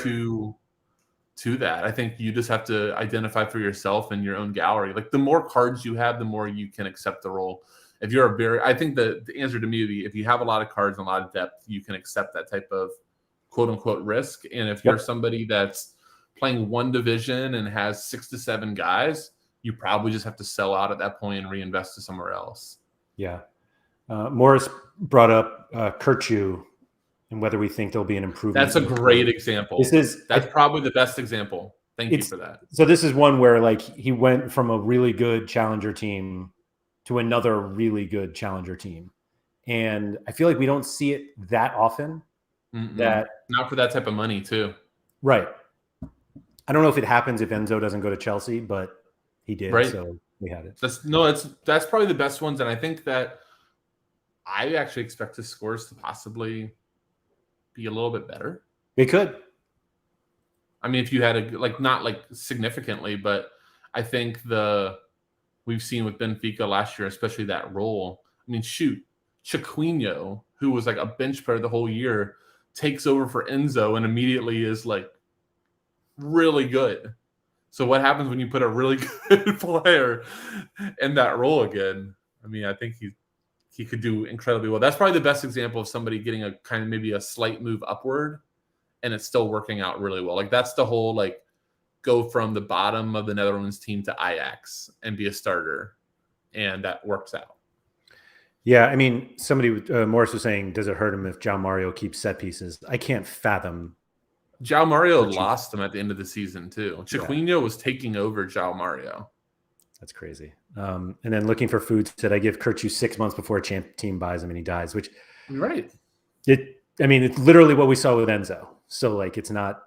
to that. I think you just have to identify for yourself in your own gallery. Like, the more cards you have, the more you can accept the role. If you're I think the answer to me would be, if you have a lot of cards and a lot of depth, you can accept that type of quote unquote risk. And if you're somebody that's playing one division and has 6 to 7 guys, you probably just have to sell out at that point and reinvest to somewhere else. Yeah. Morris brought up Kirchu and whether we think there'll be an improvement. That's a great example. That's probably the best example. Thank you for that. So this is one where, like, he went from a really good challenger team to another really good challenger team. And I feel like we don't see it that often. That not for that type of money too. Right. I don't know if it happens if Enzo doesn't go to Chelsea, but he did. Right. So we had it. That's probably the best ones. And I think that I actually expect his scores to possibly be a little bit better. They could. I mean, if you had not like significantly, but I think we've seen with Benfica last year, especially that role. I mean, shoot, Chiquinho, who was like a bench player the whole year, takes over for Enzo and immediately is like really good. So what happens when you put a really good player in that role again? I mean, I think he could do incredibly well. That's probably the best example of somebody getting a kind of maybe a slight move upward and it's still working out really well. Like, that's the whole, like, go from the bottom of the Netherlands team to Ajax and be a starter. And that works out. Yeah. I mean, Morris was saying, does it hurt him if João Mario keeps set pieces? I can't fathom. João Mario lost him at the end of the season too. Chiquinho was taking over João Mario. That's crazy. And then looking for food said, I give Kirchu 6 months before a champ team buys him and he dies, which right. It's literally what we saw with Enzo. So, like, it's not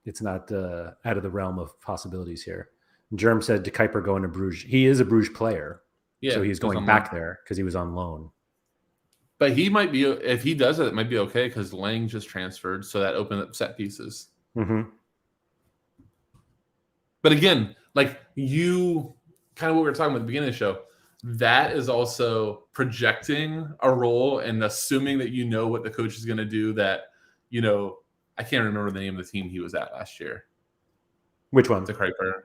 out of the realm of possibilities here. Germ said, to Kuiper going to Bruges. He is a Bruges player. Yeah, so he's going back there because he was on loan. But he might be, if he does it might be okay because Lang just transferred. So that opened up set pieces. Mm-hmm. But again, like, you kind of what we were talking about at the beginning of the show, that is also projecting a role and assuming that what the coach is going to do. That, I can't remember the name of the team he was at last year. Which one? To Kuiper.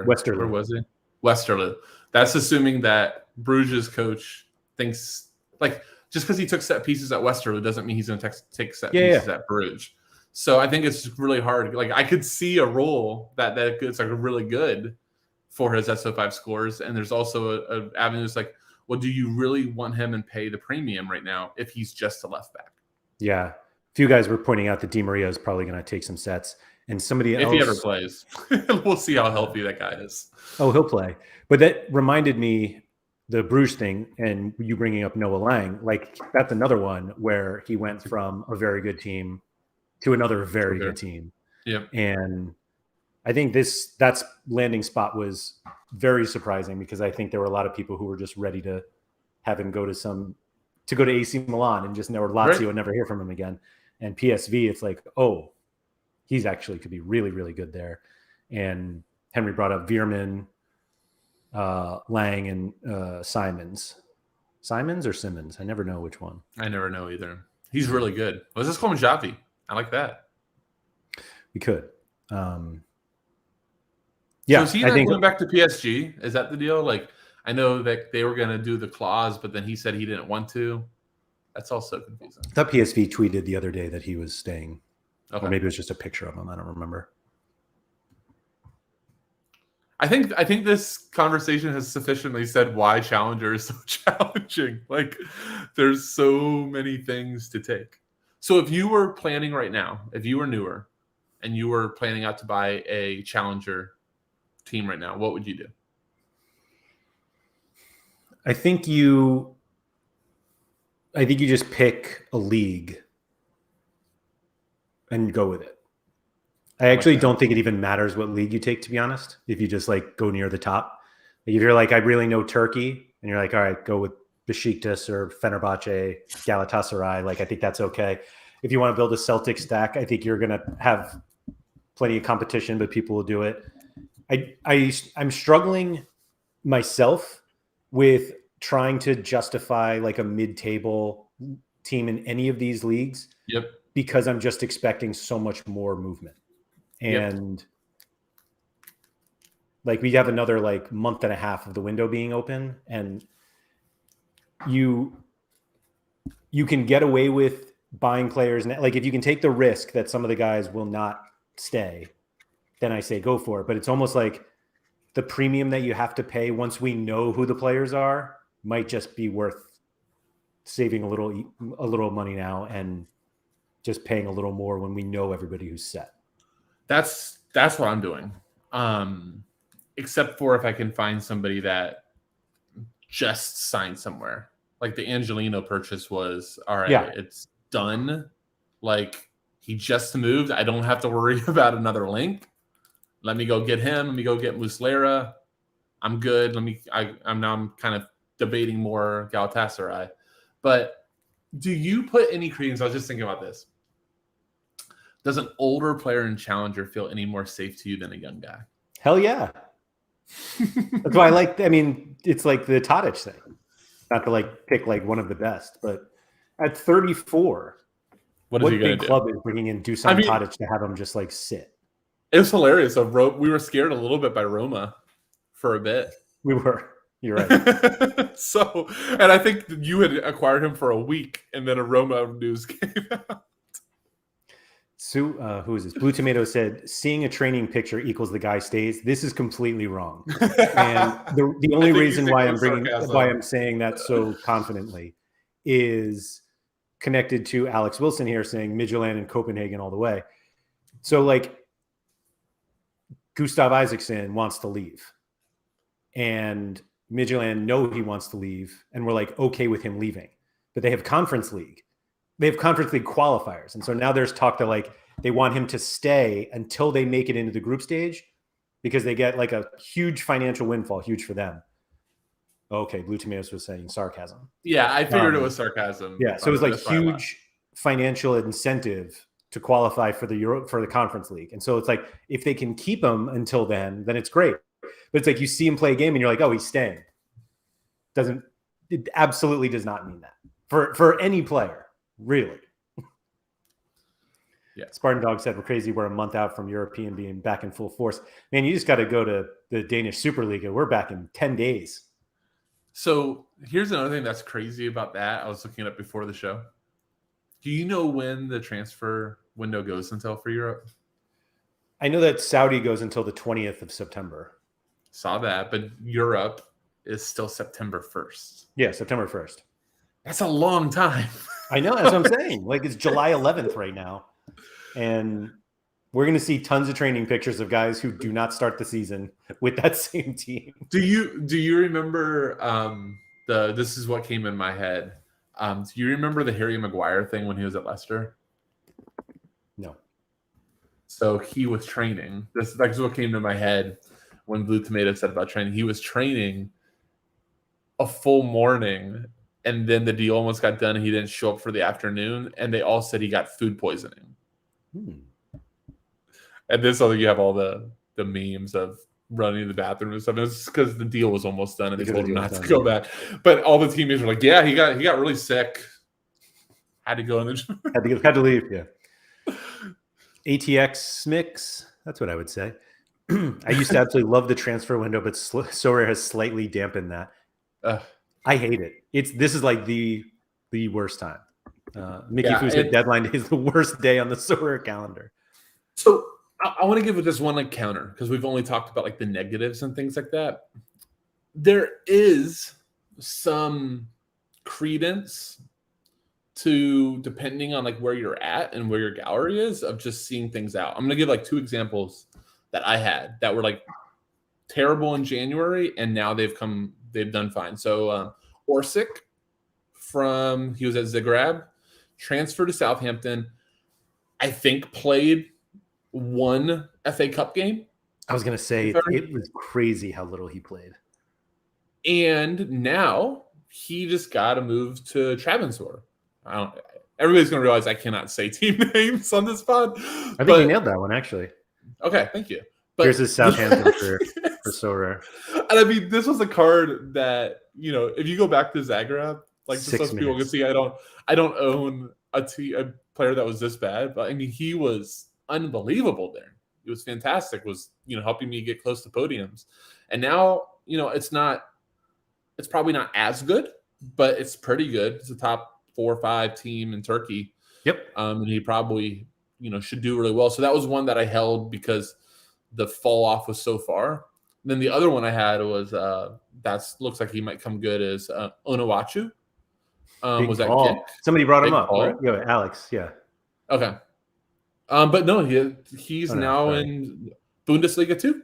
Westerlo. Where was he? Westerlo. That's assuming that Bruges' coach thinks, like, just because he took set pieces at Westerlo doesn't mean he's going to take set pieces at Bruges. So I think it's really hard. Like, I could see a role that it's like really good for his SO5 scores. And there's also an avenue that's like, well, do you really want him and pay the premium right now if he's just a left back? Yeah. A few guys were pointing out that Di Maria is probably going to take some sets. And somebody else, if he ever plays, we'll see how healthy that guy is. Oh, he'll play. But that reminded me, the Bruges thing, and you bringing up Noah Lang, like, that's another one where he went from a very good team to another very good team. Yeah. And I think that's landing spot was very surprising because I think there were a lot of people who were just ready to have him go to AC Milan and just never Lazio and never hear from him again. And PSV, it's like, oh, He's actually could be really, really good there. And Henry brought up Veerman, Lang, and Simons. Simons or Simmons? I never know which one. I never know either. He's really good. Let's just call him Javi. I like that. We could. Yeah, so is he not going back to PSG? Is that the deal? Like, I know that they were going to do the clause, but then he said he didn't want to. That's also confusing. I thought PSV tweeted the other day that he was staying. Okay. Or maybe it was just a picture of him. I don't remember. I think this conversation has sufficiently said why Challenger is so challenging. Like, there's so many things to take. So if you were planning right now, if you were newer and you were planning out to buy a Challenger team right now, what would you do? I think you just pick a league and go with it. I actually don't think it even matters what league you take, to be honest. If you just like go near the top, like if you're like, I really know Turkey, and you're like, all right, go with Besiktas or Fenerbahce, Galatasaray. Like, I think that's okay. If you want to build a Celtic stack, I think you're going to have plenty of competition, but people will do it. I'm struggling myself with trying to justify like a mid-table team in any of these leagues. Yep. Because I'm just expecting so much more movement. And like we have another like month and a half of the window being open, and you can get away with buying players. And like, if you can take the risk that some of the guys will not stay, then I say go for it. But it's almost like the premium that you have to pay once we know who the players are might just be worth saving a little money now and just paying a little more when we know everybody who's set. That's what I'm doing. Except for if I can find somebody that just signed somewhere. Like the Angelino purchase was, all right, It's done. Like, he just moved. I don't have to worry about another link. Let me go get him. Let me go get Muslera. I'm good. I'm kind of debating more Galatasaray. But do you put any credence? I was just thinking about this. Does an older player in Challenger feel any more safe to you than a young guy? Hell yeah. That's why it's like the Tadic thing. Not to like pick like one of the best, but at 34, what big club is bringing in Dusan Tadic to have him just like sit? It was hilarious. We were scared a little bit by Roma for a bit. We were. You're right. So, and I think you had acquired him for a week, and then a Roma news came out. So, who is this? Blue Tomato said, seeing a training picture equals the guy stays. This is completely wrong. And the only reason why I'm saying that so confidently is connected to Alex Wilson here saying Midtjylland and Copenhagen all the way. So like Gustav Isaacson wants to leave, and Midtjylland know he wants to leave, and we're like okay with him leaving, but they have Conference League. They have Conference League qualifiers. And so now there's talk that like they want him to stay until they make it into the group stage because they get like a huge financial windfall, huge for them. Okay, Blue Tomatoes was saying sarcasm. Yeah, I figured it was sarcasm. Yeah, so it was like huge financial incentive to qualify for the Conference League. And so it's like if they can keep him until then it's great. But it's like you see him play a game and you're like, oh, he's staying. It absolutely does not mean that for any player. Really? Yeah. Spartan Dog said, we're crazy. We're a month out from European being back in full force. Man, you just got to go to the Danish Superliga. We're back in 10 days. So here's another thing that's crazy about that. I was looking it up before the show. Do you know when the transfer window goes until for Europe? I know that Saudi goes until the 20th of September. Saw that, but Europe is still September 1st. Yeah, September 1st. That's a long time. I know. That's what I'm saying. Like it's July 11th right now. And we're going to see tons of training pictures of guys who do not start the season with that same team. Do you remember this is what came in my head. Do you remember the Harry Maguire thing when he was at Leicester? No. So he was training. This is what came to my head when Blue Tomato said about training. He was training a full morning, and then the deal almost got done and he didn't show up for the afternoon, and they all said he got food poisoning. And this other, you have all the memes of running to the bathroom and stuff. And it's because the deal was almost done and they told him not to go back. But all the teammates were like, yeah, he got really sick. Had to go in the had to leave, yeah. ATX Smix, that's what I would say. I used to absolutely love the transfer window, but Sorare has slightly dampened that. I hate it. This is like the worst time. Mickey Fu said deadline day is the worst day on the Sorare calendar. So I want to give it this one like counter because we've only talked about like the negatives and things like that. There is some credence to, depending on like where you're at and where your gallery is, of just seeing things out. I'm gonna give like 2 examples that I had that were like terrible in January and now they've done fine. So Orsic he was at Zagreb, transferred to Southampton, I think played 1 FA Cup game. I was gonna say it was crazy how little he played. And now he just got a move to Trabzonspor. Everybody's going to realize I cannot say team names on this pod. I think you nailed that one, actually. Okay, thank you. But here's his Southampton for Sorare. And I mean, this was a card that, if you go back to Zagreb, like just so people can see, I don't own a player that was this bad. But I mean, he was unbelievable there. It was fantastic. Was helping me get close to podiums. And now, it's probably not as good, but it's pretty good. It's a top 4 or 5 team in Turkey. Yep. And he probably, should do really well. So that was one that I held because the fall off was so far. And then the other one I had was looks like he might come good is Onuachu. Was that kick? Somebody brought him up. Right? Yeah, Alex. Yeah. Okay. But no, he's now in Bundesliga 2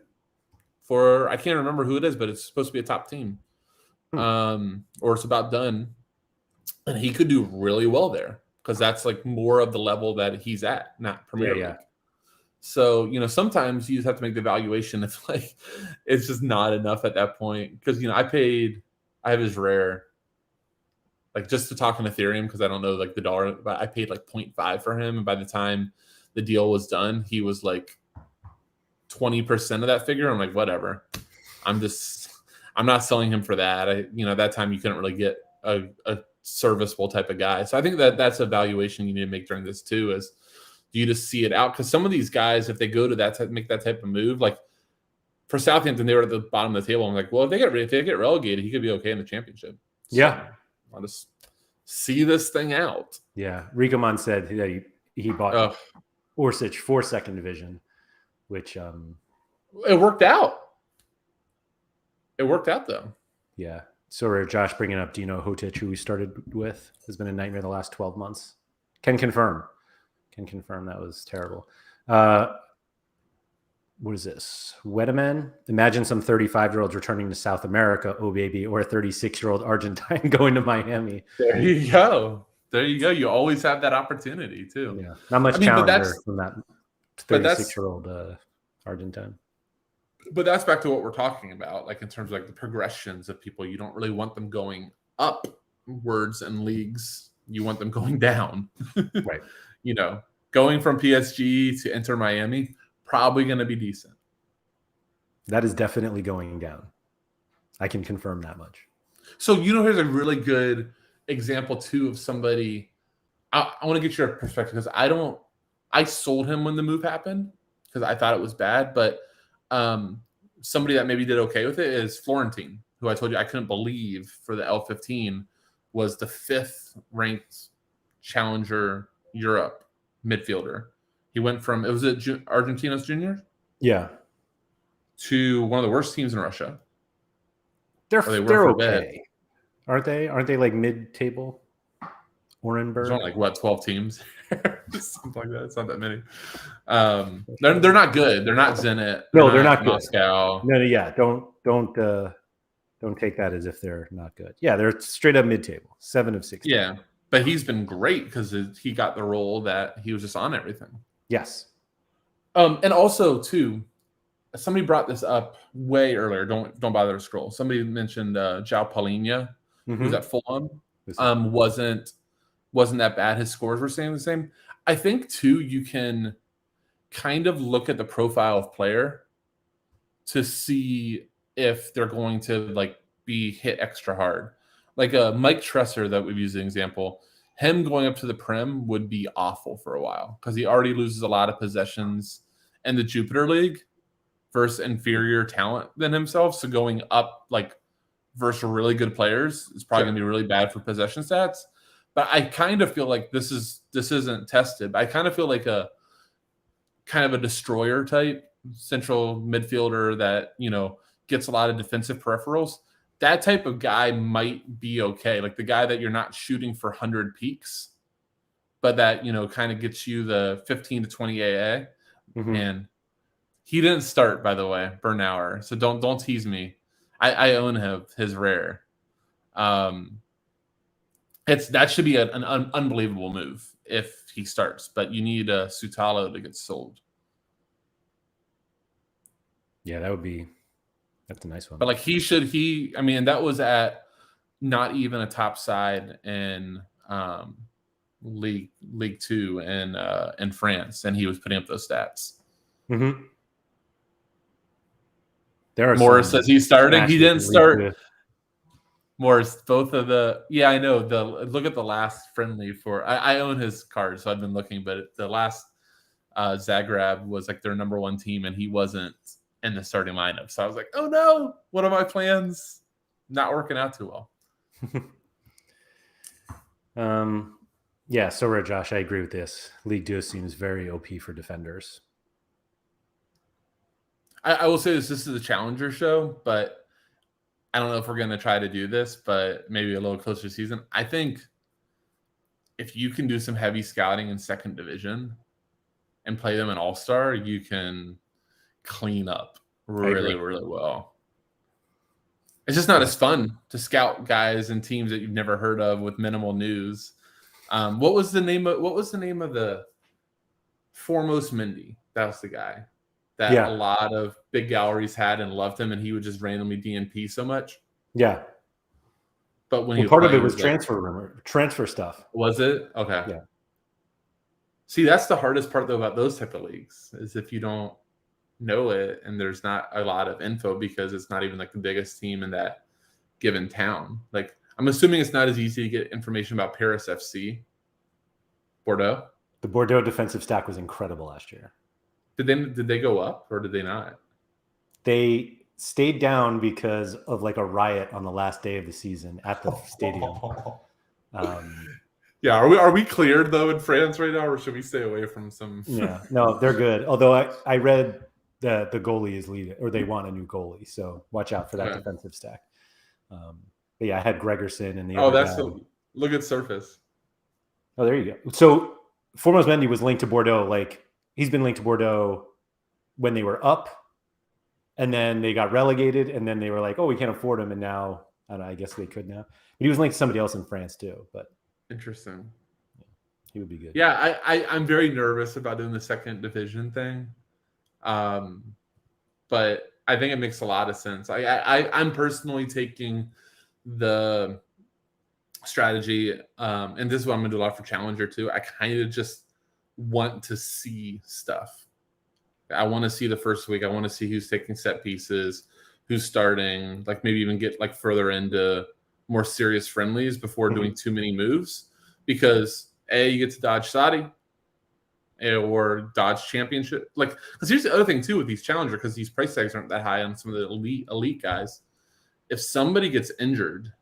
for, I can't remember who it is, but it's supposed to be a top team. Or it's about done. And he could do really well there because that's like more of the level that he's at, not Premier League. Yeah. So, sometimes you just have to make the evaluation if like it's just not enough at that point. Because, I have his rare, like just to talk in Ethereum because I don't know like the dollar, but I paid like 0.5 for him. And by the time the deal was done, he was like 20% of that figure. I'm like, whatever. I'm not selling him for that. That time you couldn't really get a serviceable type of guy. So I think that's a valuation you need to make during this too, is do you just see it out? Because some of these guys, if they go to make that type of move, like for Southampton, they were at the bottom of the table. I'm like, well, if they get relegated, he could be okay in the championship. So yeah. I'll just see this thing out. Yeah. Ricomon said that he bought Orsic for 2nd division, which it worked out. It worked out though. Yeah. So Josh bringing up Dino Hotic, who we started with, has been a nightmare the last 12 months. Can confirm that was terrible. What is this? Wedeman. Imagine some 35-year-olds returning to South America, oh baby, or a 36-year-old Argentine going to Miami. There you go. You always have that opportunity too. Yeah. Not much challenger from that 36-year-old Argentine. But that's back to what we're talking about, like in terms of like the progressions of people. You don't really want them going upwards in leagues. You want them going down. Right. Going from PSG to Inter Miami, probably going to be decent. That is definitely going down. I can confirm that much. So, here's a really good example too of somebody. I want to get your perspective because I sold him when the move happened because I thought it was bad, but somebody that maybe did okay with it is Florentine, who I told you I couldn't believe for the L15 was the 5th ranked challenger Europe midfielder. He went from, it was Argentina's junior? Yeah. To one of the worst teams in Russia. They're okay. Aren't they like mid-table? Orenburg? There's only like what, 12 teams? Something like that. It's not that many. They're not good. They're not Zenit. No, they're not good. Moscow. No, yeah. Don't take that as if they're not good. Yeah, they're straight up mid-table. 7 of 16. Yeah, but he's been great because he got the role that he was just on everything. Yes. And also too, somebody brought this up way earlier. Don't bother to scroll. Somebody mentioned João Palhinha, who's at Fulham. Wasn't that bad. His scores were staying the same. I think too, you can kind of look at the profile of player to see if they're going to like be hit extra hard. Like Mike Tresser that we've used as an example, him going up to the prim would be awful for a while because he already loses a lot of possessions in the Jupiter League versus inferior talent than himself. So going up like versus really good players is probably going to be really bad for possession stats. But I kind of feel like this isn't tested. I kind of feel like a kind of a destroyer type central midfielder that, you know, gets a lot of defensive peripherals. That type of guy might be okay. Like the guy that you're not shooting for 100 peaks, but that, you know, kind of gets you the 15 to 20 AA. Mm-hmm. And he didn't start, by the way, Bernauer. So don't tease me. I own his rare. That should be an unbelievable move if he starts, but you need a Sutalo to get sold. Yeah, that's a nice one. But like that was at not even a top side in League 2 in France, and he was putting up those stats. Mm-hmm. Morris says he's starting. He didn't start. Morris, both of I know. Look at the last friendly for. I own his card, so I've been looking. But the last Zagreb was like their number 1 team, and he wasn't in the starting lineup. So I was like, oh no, one of my plans not working out too well. Yeah, so Josh, I agree with this. League 2 seems very OP for defenders. I will say this is a challenger show, but I don't know if we're going to try to do this, but maybe a little closer to season. I think if you can do some heavy scouting in second division and play them in All-Star, you can clean up really, really well. It's just not as fun to scout guys and teams that you've never heard of with minimal news. What was the name of the Foremost Mendy? That was the guy that a lot of big galleries had and loved him, and he would just randomly DNP so much. Yeah. But when part of it was transfer stuff. Was it? Okay. Yeah. See, that's the hardest part though about those type of leagues is if you don't know it and there's not a lot of info because it's not even like the biggest team in that given town. Like I'm assuming it's not as easy to get information about Paris FC. Bordeaux. The Bordeaux defensive stack was incredible last year. Did they go up or did they not? They stayed down because of like a riot on the last day of the season at the stadium. Yeah, are we cleared though in France right now, or should we stay away from some? Yeah, no, they're good. Although I read that the goalie is leaving, or they want a new goalie, so watch out for that defensive stack. But yeah, I had Gregerson and the. Look at Surface. Oh, there you go. So Foremost Mendy was linked to Bordeaux. Like he's been linked to Bordeaux when they were up, and then they got relegated, and then they were like, "Oh, we can't afford him," and now I don't know, I guess they could now. But he was linked to somebody else in France too. But interesting. He would be good. Yeah, I'm very nervous about doing the second division thing, but I think it makes a lot of sense. I'm personally taking the strategy, and this is what I'm going to do a lot for Challenger too. I kind of just want to see stuff. I want to see the first week. I want to see who's taking set pieces, who's starting, like maybe even get like further into more serious friendlies before doing too many moves, because you get to dodge Saudi or dodge championship. Like, because here's the other thing too with these Challenger, because these price tags aren't that high on some of the elite guys. If somebody gets injured,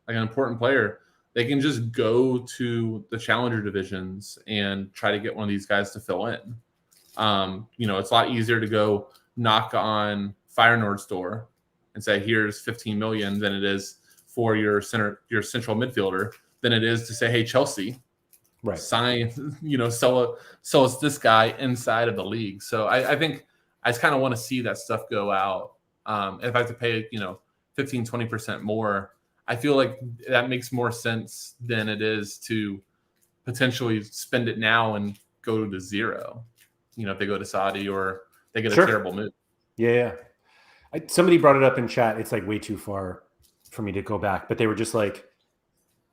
like an important player, they can just go to the Challenger divisions and try to get one of these guys to fill in. It's a lot easier to go knock on Feyenoord's door and say, here's 15 million than it is for your central midfielder than it is to say, hey, Chelsea, right, sign, sell us this guy inside of the league. So I think I just kind of want to see that stuff go out. If I have to pay, 15, 20% more, I feel like that makes more sense than it is to potentially spend it now and go to zero. If they go to Saudi or they get a terrible move. Yeah. Somebody brought it up in chat. It's like way too far for me to go back, but they were just like,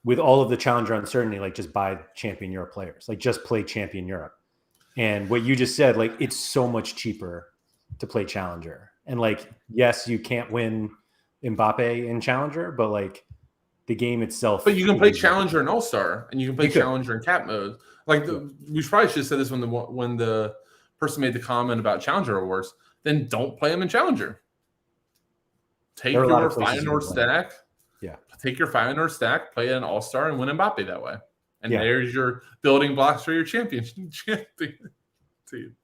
with all of the Challenger uncertainty, like just buy Champion Europe players, like just play Champion Europe. And what you just said, like, it's so much cheaper to play Challenger. And like, yes, you can't win Mbappe in Challenger, but like the game itself. But you can play Challenger and All-Star, and you can play Challenger in Cap Mode. Like we probably should have said this when the person made the comment about Challenger Awards. Then don't play them in Challenger. Take your Feyenoord stack. Yeah. Take your Feyenoord stack, play an All-Star, and win Mbappe that way. And there's your building blocks for your championship team.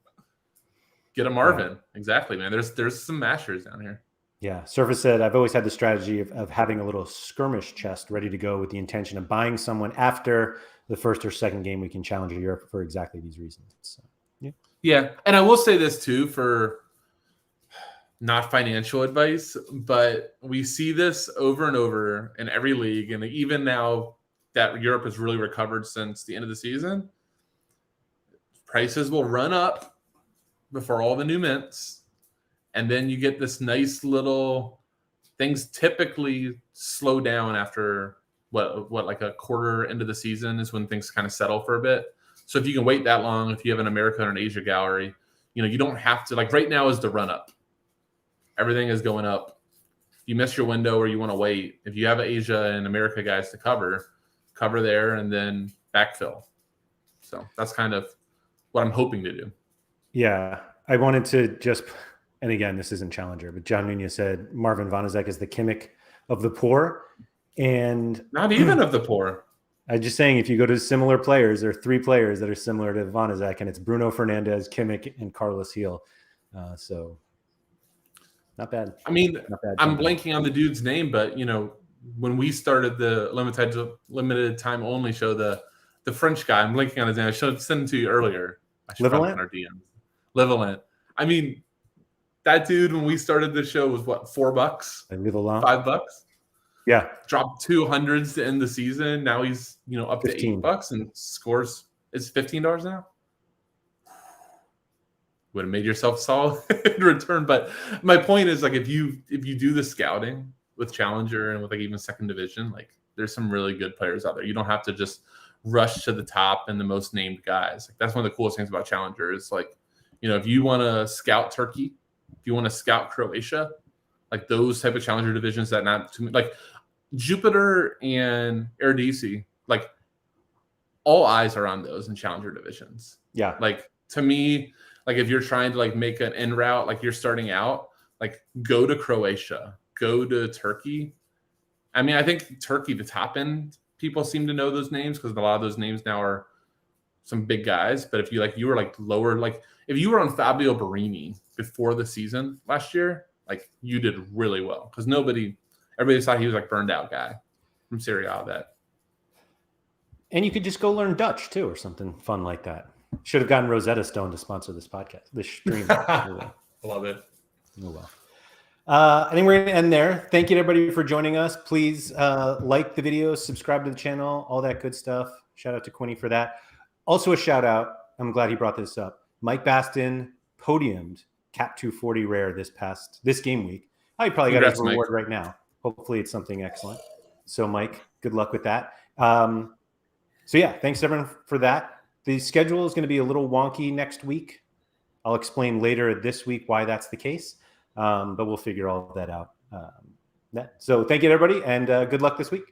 Get a Marvin. Exactly, man. There's some mashers down here. Yeah. Surface said, I've always had the strategy of having a little skirmish chest ready to go with the intention of buying someone after the first or second game we can challenge Europe for exactly these reasons. So, yeah. And I will say this too, for not financial advice, but we see this over and over in every league. And even now that Europe has really recovered since the end of the season, prices will run up before all the new mints. And then you get this nice little things typically slow down after what like a quarter into the season is when things kind of settle for a bit. So if you can wait that long, if you have an America or an Asia gallery, you don't have to, like right now is the run up. Everything is going up. If you miss your window or you want to wait, if you have Asia and America guys to cover there and then backfill. So that's kind of what I'm hoping to do. Yeah. I wanted to just, and again, this isn't Challenger, but John Nunez said Marvin Vanaszek is the Kimmich of the poor. And not even of the poor. I'm just saying, if you go to similar players, there are 3 players that are similar to Vanaszek, and it's Bruno Fernandes, Kimmich, and Carlos Heel. So not bad. I mean, I'm blanking on the dude's name, but when we started the limited time only show, the French guy, I'm blanking on his name. I should send it to you earlier. I should probably in our DMs. Livelant. I mean, that dude when we started the show was what, $4? $5? Yeah. Dropped 200s to end the season. Now he's up 15. to $8 and scores. It's $15 now. Would have made yourself solid in return. But my point is, like, if you do the scouting with Challenger and with like even second division, like there's some really good players out there. You don't have to just rush to the top and the most named guys. Like that's one of the coolest things about Challenger is like, if you want to scout Turkey, if you want to scout Croatia, like those type of Challenger divisions that not too like Jupiter and Eredivisie, like all eyes are on those in Challenger divisions. Yeah. Like to me, like if you're trying to like make an en route, like you're starting out, like go to Croatia, go to Turkey. I mean, I think Turkey, the top end, people seem to know those names because a lot of those names now are some big guys. But if you were like lower, like if you were on Fabio Barini before the season last year, like you did really well because everybody thought he was like burned out guy from Serie A. That. And you could just go learn Dutch too, or something fun like that. Should have gotten Rosetta Stone to sponsor this podcast, this stream. Love it. Oh well. I think we're going to end there. Thank you to everybody for joining us. Please like the video, subscribe to the channel, all that good stuff. Shout out to Quinny for that. Also a shout out. I'm glad he brought this up. Mike Baston podiumed Cap 240 rare this game week. I probably got his reward right now. Hopefully it's something excellent. So Mike, good luck with that. So yeah, thanks everyone for that. The schedule is going to be a little wonky next week. I'll explain later this week why that's the case, but we'll figure all of that out. So thank you, everybody, and good luck this week.